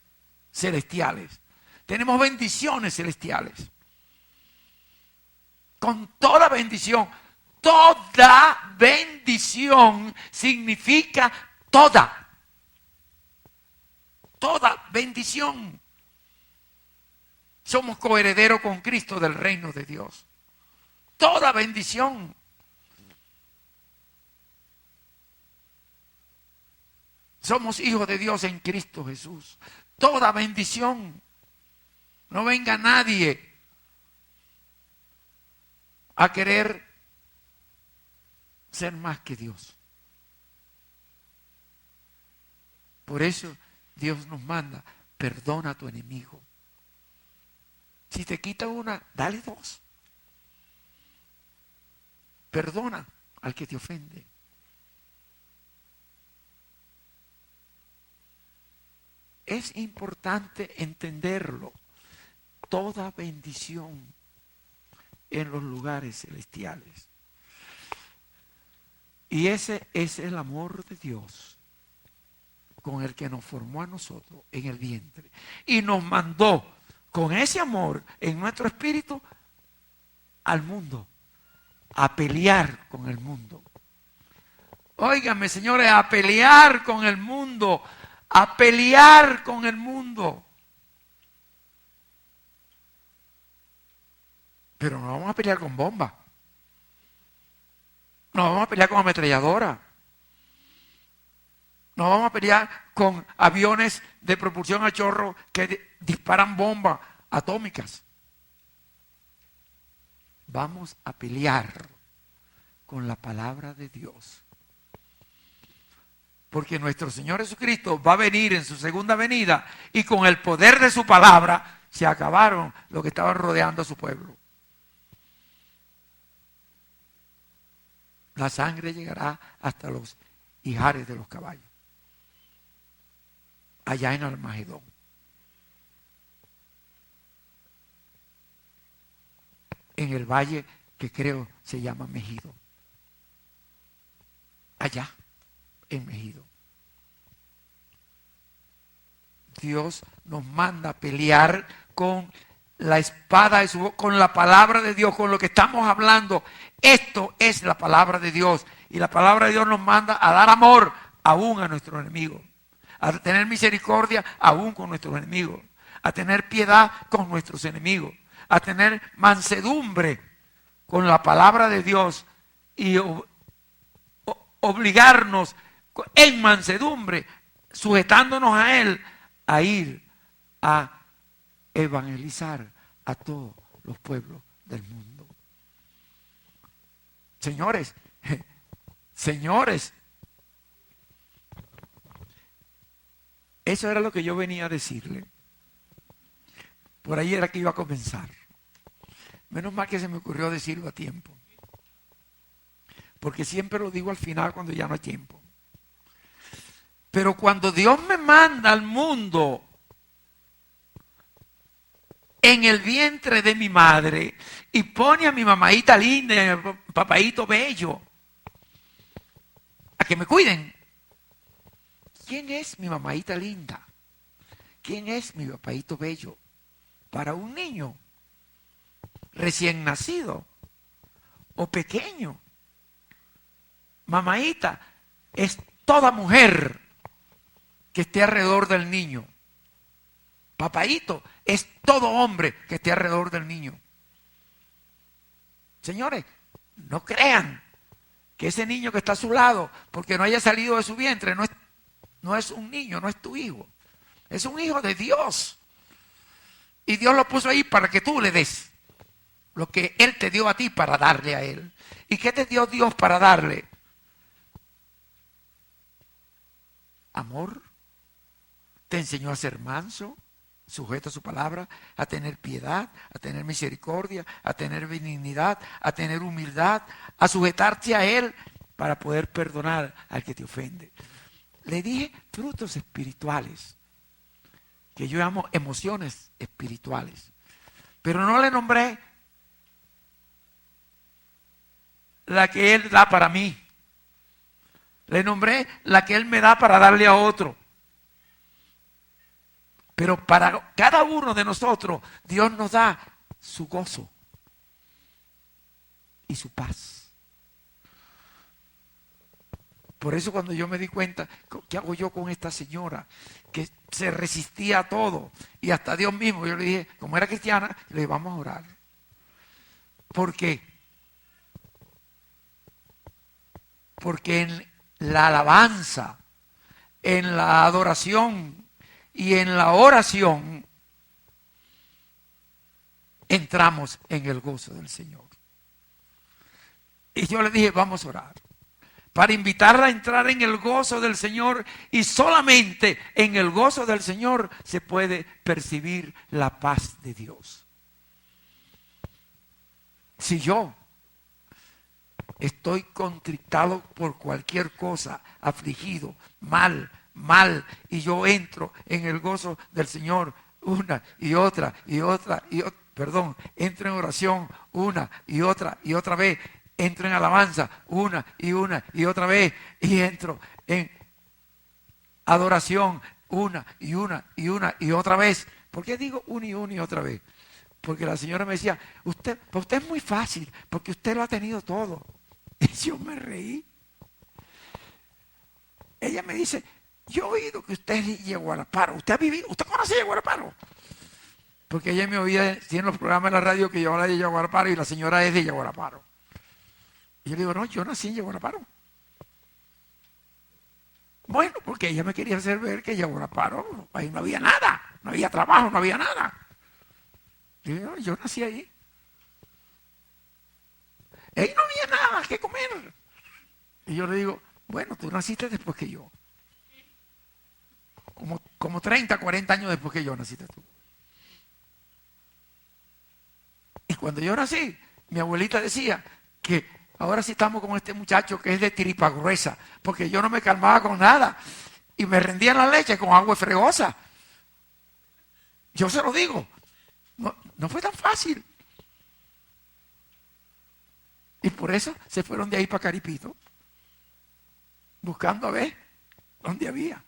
celestiales. Tenemos bendiciones celestiales. Con toda bendición. Toda bendición significa toda. Toda bendición. Somos coherederos con Cristo del reino de Dios. Toda bendición. Somos hijos de Dios en Cristo Jesús. Toda bendición. No venga nadie a querer ser más que Dios. Por eso Dios nos manda, perdona a tu enemigo. Si te quita una, dale dos. Perdona al que te ofende. Es importante entenderlo. Toda bendición en los lugares celestiales. Y ese es el amor de Dios con el que nos formó a nosotros en el vientre. Y nos mandó con ese amor en nuestro espíritu al mundo, a pelear con el mundo. Óigame, señores, a pelear con el mundo, a pelear con el mundo. Pero no vamos a pelear con bombas. No vamos a pelear con ametralladora. No vamos a pelear con aviones de propulsión a chorro que disparan bombas atómicas. Vamos a pelear con la palabra de Dios. Porque nuestro Señor Jesucristo va a venir en su segunda venida y con el poder de su palabra se acabaron los que estaban rodeando a su pueblo. La sangre llegará hasta los ijares de los caballos. Allá en Armagedón. En el valle que creo se llama Megido. Allá, en Megido. Dios nos manda a pelear con la espada de su boca, con la palabra de Dios, con lo que estamos hablando. Esto es la palabra de Dios. Y la palabra de Dios nos manda a dar amor aún a nuestros enemigos. A tener misericordia aún con nuestros enemigos. A tener piedad con nuestros enemigos. A tener mansedumbre con la palabra de Dios. Y obligarnos en mansedumbre, sujetándonos a Él, a ir a evangelizar a todos los pueblos del mundo. Señores, señores, eso era lo que yo venía a decirle. Por ahí era que iba a comenzar. Menos mal que se me ocurrió decirlo a tiempo. Porque siempre lo digo al final cuando ya no hay tiempo. Pero cuando Dios me manda al mundo en el vientre de mi madre y pone a mi mamadita linda y a mi papaíto bello a que me cuiden, ¿quién es mi mamadita linda? ¿Quién es mi papaíto bello? Para un niño recién nacido o pequeño, mamadita es toda mujer que esté alrededor del niño. Papaíto es todo hombre que esté alrededor del niño. Señores, no crean que ese niño que está a su lado, porque no haya salido de su vientre, no es un niño, no es tu hijo. Es un hijo de Dios. Y Dios lo puso ahí para que tú le des lo que Él te dio a ti para darle a Él. ¿Y qué te dio Dios para darle? Amor. Te enseñó a ser manso, sujeto a su palabra, a tener piedad, a tener misericordia, a tener benignidad, a tener humildad, a sujetarte a Él para poder perdonar al que te ofende. Le dije frutos espirituales, que yo llamo emociones espirituales, pero no le nombré la que Él da para mí. Le nombré la que Él me da para darle a otro. Pero para cada uno de nosotros, Dios nos da su gozo y su paz. Por eso cuando yo me di cuenta, ¿qué hago yo con esta señora? Que se resistía a todo. Y hasta Dios mismo, yo le dije, como era cristiana, le dije, vamos a orar. ¿Por qué? Porque en la alabanza, en la adoración y en la oración, entramos en el gozo del Señor. Y yo le dije, vamos a orar. Para invitarla a entrar en el gozo del Señor, y solamente en el gozo del Señor se puede percibir la paz de Dios. Si yo estoy contristado por cualquier cosa, afligido, mal, y yo entro en el gozo del Señor una y otra, entro en oración una y otra vez, entro en alabanza una y otra vez, y entro en adoración una y otra vez. ¿Por qué digo una y otra vez? Porque la señora me decía, usted es muy fácil, porque usted lo ha tenido todo. Y yo me reí. Ella me dice, yo he oído que usted es de Yaguaraparo. ¿Usted conoce Yaguaraparo? Porque ella me oía, tiene los programas de la radio que yo habla de Yaguaraparo y la señora es de Yaguaraparo. Y yo le digo, no, yo nací en Yaguaraparo. Bueno, porque ella me quería hacer ver que Yaguaraparo, ahí no había nada, no había trabajo, no había nada. Y yo nací ahí. Ahí no había nada que comer. Y yo le digo, bueno, tú naciste después que yo. Como 30, 40 años después que yo naciste tú. Y cuando yo nací, mi abuelita decía que ahora sí estamos con este muchacho que es de tripa gruesa, porque yo no me calmaba con nada y me rendía la leche con agua fregosa. Yo se lo digo, no fue tan fácil. Y por eso se fueron de ahí para Caripito, buscando a ver dónde había.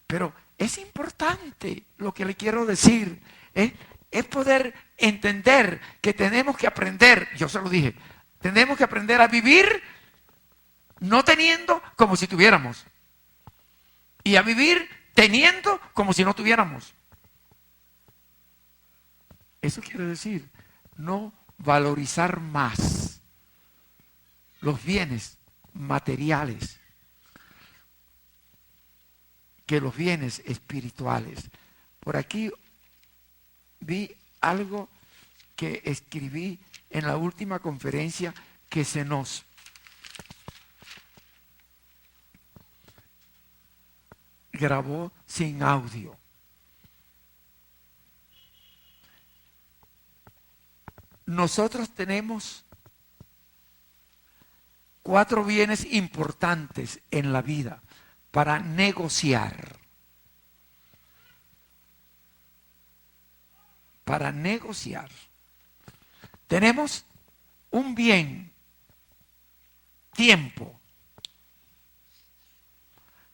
Pero es importante lo que le quiero decir, es poder entender que tenemos que aprender, yo se lo dije, tenemos que aprender a vivir no teniendo como si tuviéramos. Y a vivir teniendo como si no tuviéramos. Eso quiere decir no valorizar más los bienes materiales que los bienes espirituales. Por aquí vi algo que escribí en la última conferencia que se nos grabó sin audio. nosotros tenemos 4 bienes importantes en la vida para negociar. Para negociar. Tenemos un bien, tiempo.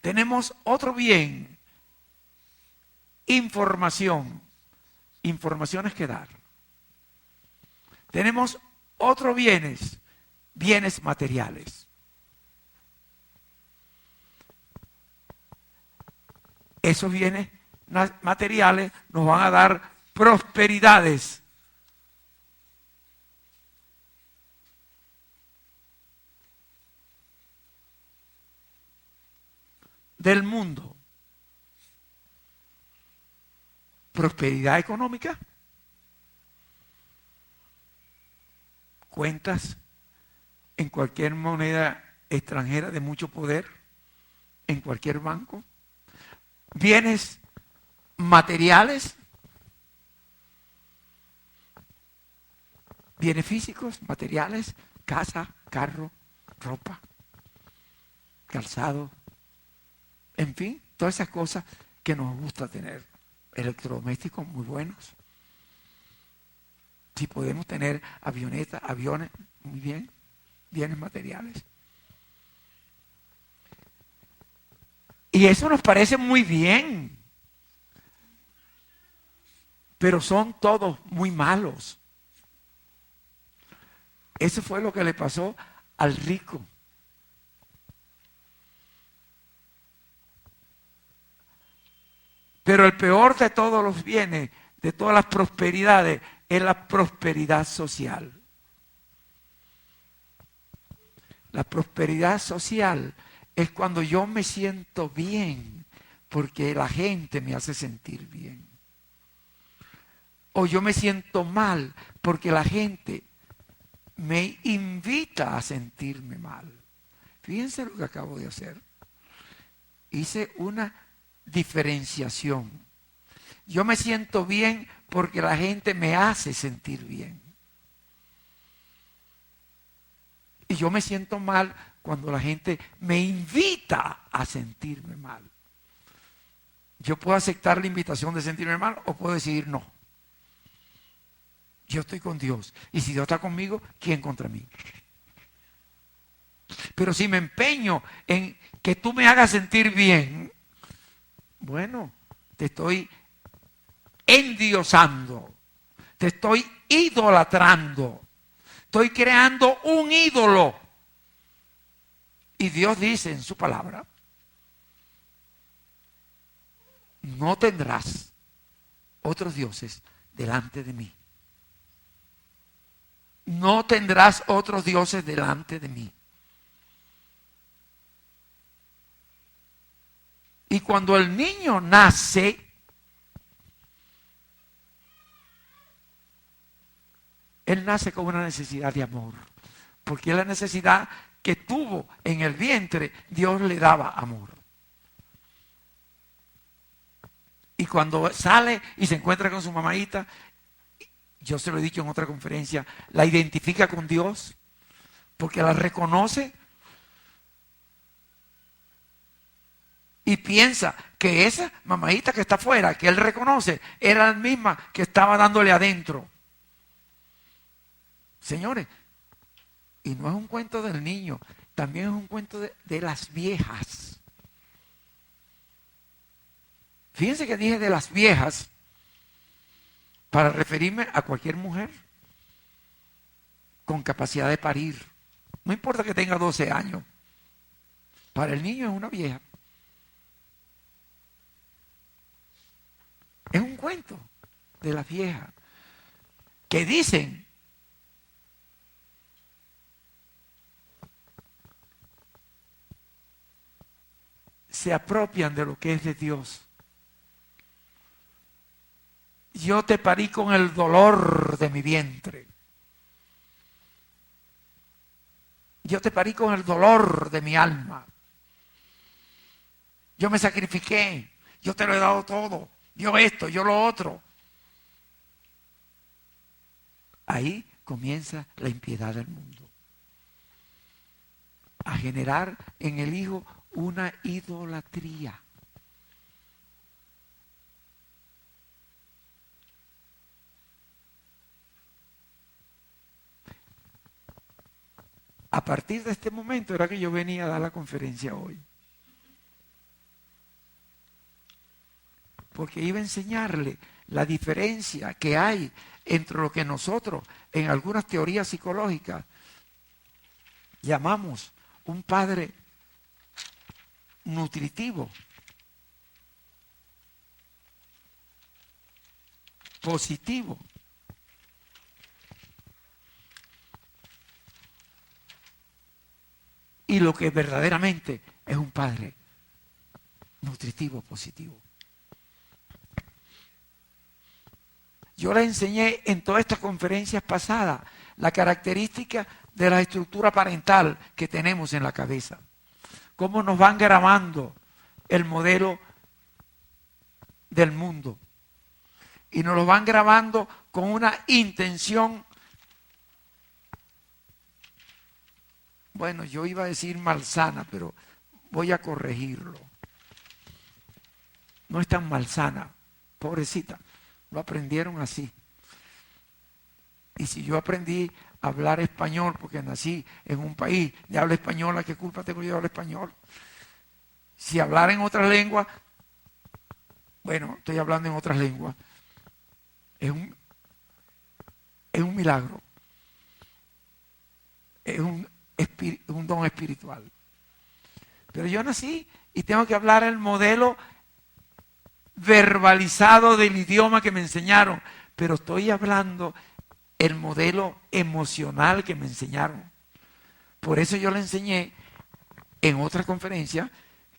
Tenemos otro bien, información. Informaciones que dar. Tenemos otros bienes materiales. Esos bienes materiales nos van a dar prosperidades. Del mundo. Prosperidad económica. Cuentas en cualquier moneda extranjera de mucho poder, en cualquier banco. Bienes materiales. Bienes físicos, materiales, casa, carro, ropa, calzado, en fin, todas esas cosas que nos gusta tener. Electrodomésticos muy buenos. Si podemos tener avionetas, aviones, muy bien, bienes materiales. Y eso nos parece muy bien, pero son todos muy malos. Eso fue lo que le pasó al rico. Pero el peor de todos los bienes, de todas las prosperidades, es la prosperidad social. La prosperidad social es cuando yo me siento bien porque la gente me hace sentir bien. O yo me siento mal porque la gente me invita a sentirme mal. Fíjense lo que acabo de hacer. Hice una diferenciación. Yo me siento bien porque la gente me hace sentir bien. Y yo me siento mal cuando la gente me invita a sentirme mal. Yo puedo aceptar la invitación de sentirme mal o puedo decidir no. Yo estoy con Dios. Y si Dios está conmigo, ¿quién contra mí? Pero si me empeño en que tú me hagas sentir bien, bueno, te estoy endiosando, te estoy idolatrando, estoy creando un ídolo. Y Dios dice en su palabra, no tendrás otros dioses delante de mí. No tendrás otros dioses delante de mí. Y cuando el niño nace, él nace con una necesidad de amor. Porque es la necesidad que tuvo en el vientre, Dios le daba amor. Y cuando sale y se encuentra con su mamadita, yo se lo he dicho en otra conferencia, la identifica con Dios, porque la reconoce y piensa que esa mamadita que está afuera, que él reconoce, era la misma que estaba dándole adentro. Señores, y no es un cuento del niño, también es un cuento de las viejas. Fíjense que dije de las viejas para referirme a cualquier mujer con capacidad de parir. No importa que tenga 12 años. Para el niño es una vieja. Es un cuento de las viejas que dicen se apropian de lo que es de Dios. Yo te parí con el dolor de mi vientre. Yo te parí con el dolor de mi alma. Yo me sacrifiqué. Yo te lo he dado todo. Yo esto, yo lo otro. Ahí comienza la impiedad del mundo a generar en el Hijo una idolatría. A partir de este momento era que yo venía a dar la conferencia hoy. Porque iba a enseñarle la diferencia que hay entre lo que nosotros en algunas teorías psicológicas llamamos un padre nutritivo, positivo, y lo que verdaderamente es un padre nutritivo, positivo. Yo le enseñé en todas estas conferencias pasadas la característica de la estructura parental que tenemos en la cabeza. Cómo nos van grabando el modelo del mundo. Y nos lo van grabando con una intención, bueno, yo iba a decir malsana, pero voy a corregirlo. No es tan malsana, pobrecita. Lo aprendieron así. Y si yo aprendí a hablar español porque nací en un país de habla española, ¿qué culpa tengo yo de hablar español? Si hablar en otras lenguas, bueno, estoy hablando en otras lenguas, es un milagro. Es un don espiritual. Pero yo nací y tengo que hablar el modelo verbalizado del idioma que me enseñaron, pero estoy hablando el modelo emocional que me enseñaron. Por eso yo le enseñé en otra conferencia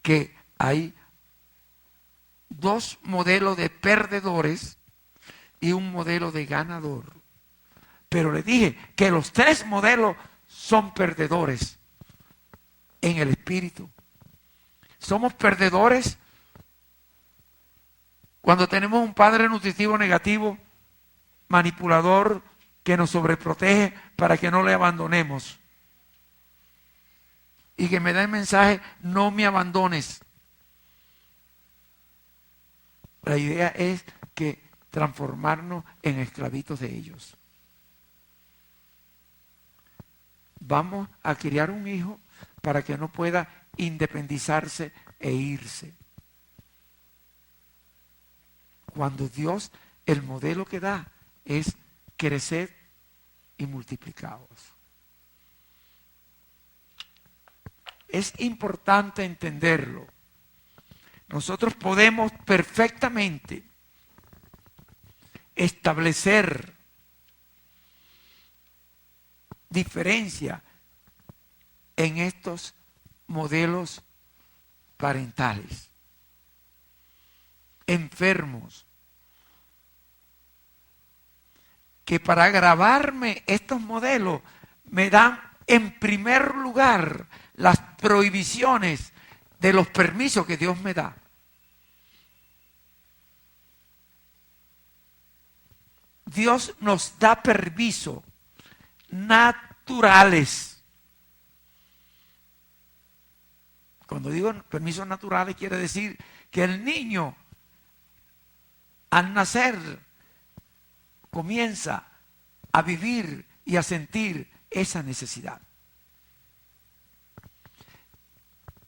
que hay dos modelos de perdedores y un modelo de ganador. Pero le dije que los tres modelos son perdedores en el espíritu. Somos perdedores cuando tenemos un padre nutritivo negativo, manipulador, que nos sobreprotege para que no le abandonemos. Y que me da el mensaje, no me abandones. La idea es que transformarnos en esclavitos de ellos. Vamos a criar un hijo para que no pueda independizarse e irse. Cuando Dios, el modelo que da es crecer y multiplicados. Es importante entenderlo. Nosotros podemos perfectamente establecer diferencia en estos modelos parentales. Enfermos, que para grabarme estos modelos me dan en primer lugar las prohibiciones de los permisos que Dios me da. Dios nos da permiso naturales. Cuando digo permisos naturales quiere decir que el niño al nacer comienza a vivir y a sentir esa necesidad.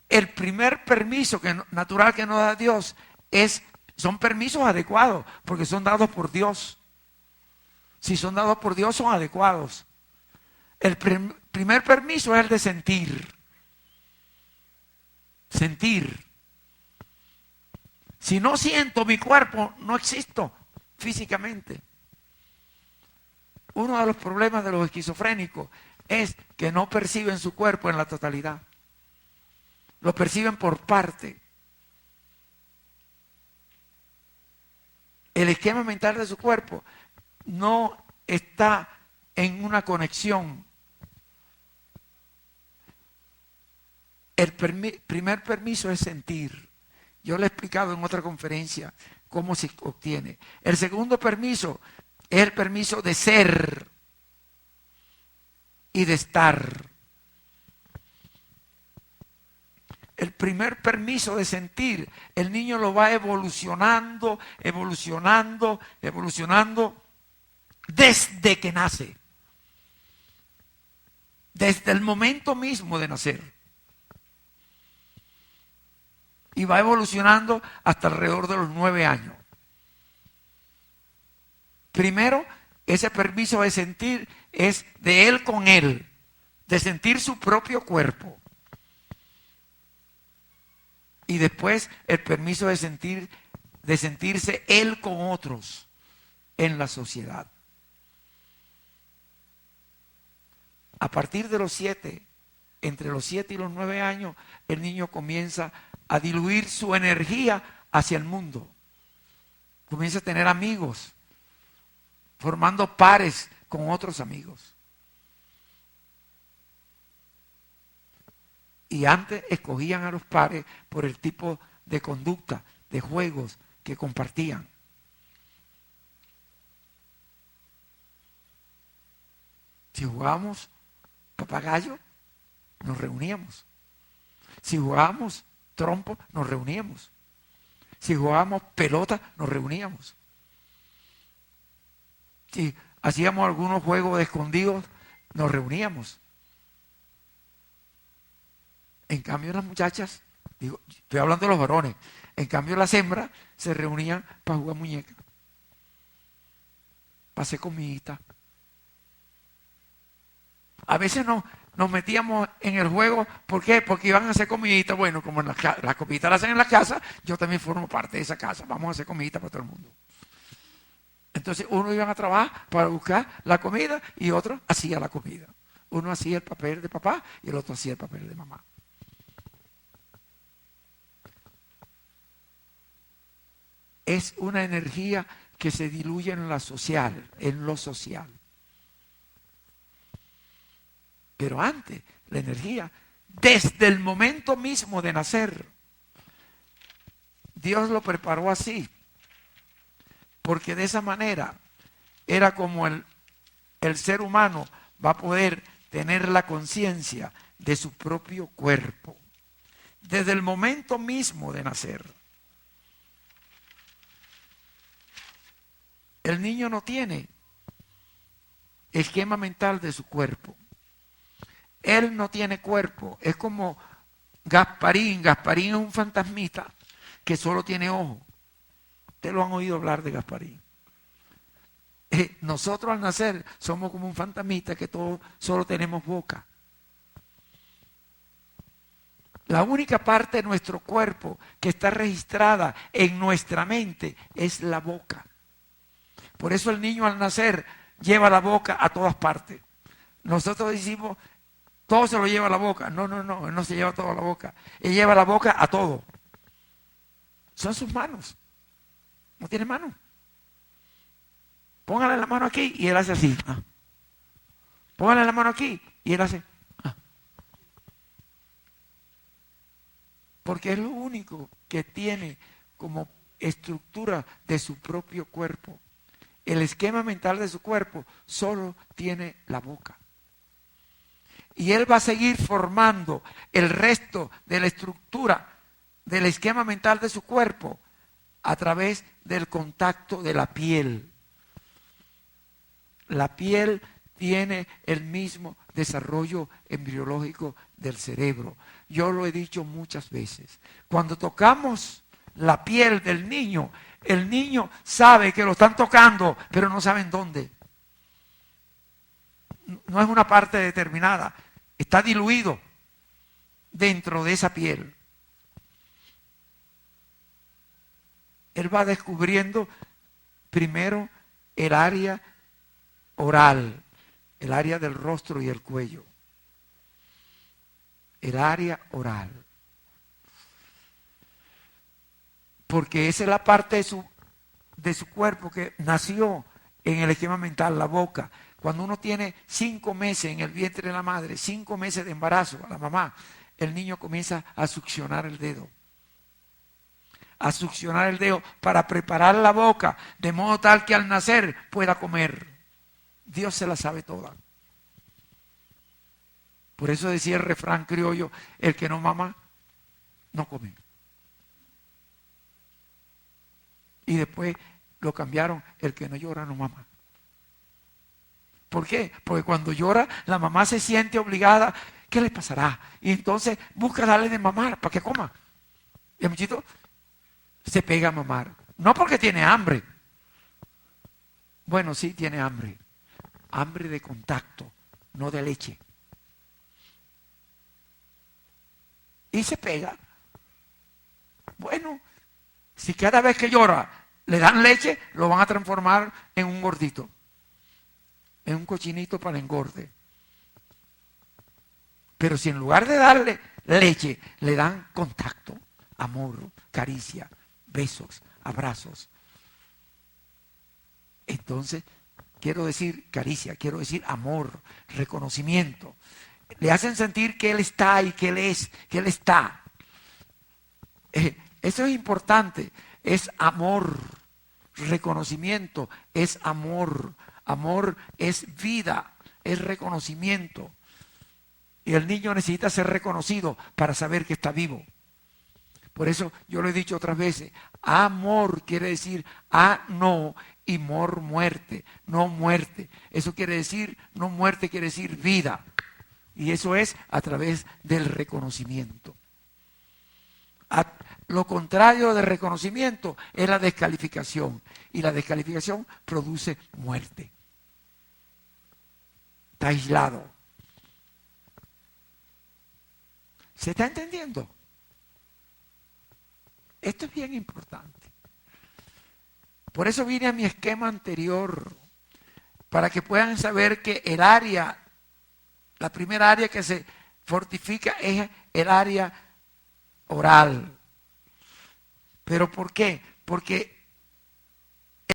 El primer permiso natural que nos da Dios son permisos adecuados, porque son dados por Dios. Si son dados por Dios, son adecuados. El primer permiso es el de sentir. Sentir. Si no siento mi cuerpo, no existo físicamente. Uno de los problemas de los esquizofrénicos es que no perciben su cuerpo en la totalidad. Lo perciben por parte. El esquema mental de su cuerpo no está en una conexión. El primer permiso es sentir. Yo le he explicado en otra conferencia cómo se obtiene. El segundo permiso es el permiso de ser. y de estar. El primer permiso de sentir, el niño lo va evolucionando, evolucionando, evolucionando desde que nace. Desde el momento mismo de nacer. Y va evolucionando hasta alrededor de los 9 años. Primero, ese permiso de sentir es de él con él, de sentir su propio cuerpo. Y después el permiso de sentirse él con otros en la sociedad. A partir de los 7, entre los 7 y los 9 años, el niño comienza a diluir su energía hacia el mundo. Comienza a tener amigos, formando pares con otros amigos. Y antes escogían a los pares por el tipo de conducta, de juegos que compartían. Si jugábamos papagayo, nos reuníamos. Si jugábamos trompo, nos reuníamos. Si jugábamos pelota, nos reuníamos. Si hacíamos algunos juegos de escondidos, nos reuníamos. En cambio las muchachas, digo, estoy hablando de los varones, en cambio las hembras se reunían para jugar muñeca, para hacer comidita. A veces nos metíamos en el juego, ¿por qué? Porque iban a hacer comidita. Bueno, como las comiditas las hacen en la casa, yo también formo parte de esa casa, vamos a hacer comidita para todo el mundo. Entonces uno iba a trabajar para buscar la comida y otro hacía la comida. Uno hacía el papel de papá y el otro hacía el papel de mamá. Es una energía que se diluye en lo social. Pero antes, la energía, desde el momento mismo de nacer, Dios lo preparó así. Porque de esa manera era como el ser humano va a poder tener la conciencia de su propio cuerpo. Desde el momento mismo de nacer. El niño no tiene esquema mental de su cuerpo. Él no tiene cuerpo. Es como Gasparín. Gasparín es un fantasmita que solo tiene ojos. Ustedes lo han oído hablar de Gasparín. Nosotros al nacer somos como un fantasmita que todos solo tenemos boca. La única parte de nuestro cuerpo que está registrada en nuestra mente es la boca. Por eso el niño al nacer lleva la boca a todas partes. Nosotros decimos, todo se lo lleva a la boca. No, él no se lleva todo a la boca. Él lleva la boca a todo. Son sus manos. No tiene mano. Póngale la mano aquí y él hace así. Póngale la mano aquí y él hace. Porque es lo único que tiene como estructura de su propio cuerpo. El esquema mental de su cuerpo solo tiene la boca. Y él va a seguir formando el resto de la estructura del esquema mental de su cuerpo a través del contacto de la piel. La piel tiene el mismo desarrollo embriológico del cerebro. Yo lo he dicho muchas veces. Cuando tocamos la piel del niño, el niño sabe que lo están tocando, pero no saben dónde. No es una parte determinada. Está diluido dentro de esa piel. Él va descubriendo primero el área oral, el área del rostro y el cuello. El área oral. Porque esa es la parte de su cuerpo que nació en el esquema mental, la boca. Cuando uno tiene 5 meses en el vientre de la madre, 5 meses de embarazo a la mamá, el niño comienza a succionar el dedo. A succionar el dedo para preparar la boca de modo tal que al nacer pueda comer. Dios se la sabe toda. Por eso decía el refrán criollo, el que no mama, no come. Y después lo cambiaron, el que no llora, no mama. ¿Por qué? Porque cuando llora, la mamá se siente obligada. ¿Qué le pasará? Y entonces busca darle de mamar para que coma. Y el muchito se pega a mamar. No porque tiene hambre. Bueno, sí tiene hambre. Hambre de contacto, no de leche. Y se pega. Bueno, si cada vez que llora le dan leche, lo van a transformar en un gordito. En un cochinito para el engorde. Pero si en lugar de darle leche, le dan contacto, amor, caricia, besos, abrazos. Entonces, quiero decir caricia, quiero decir amor, reconocimiento. Le hacen sentir que él está y que él es, que él está. Eso es importante, es amor, reconocimiento, es amor. Amor es vida, es reconocimiento. Y el niño necesita ser reconocido para saber que está vivo. Por eso yo lo he dicho otras veces, amor quiere decir no y muerte, no muerte. Eso quiere decir, no muerte quiere decir vida. Y eso es a través del reconocimiento. Lo contrario del reconocimiento es la descalificación. Y la descalificación produce muerte. Está aislado. ¿Se está entendiendo? Esto es bien importante. Por eso vine a mi esquema anterior, para que puedan saber que el área, la primera área que se fortifica es el área oral. ¿Pero por qué? Porque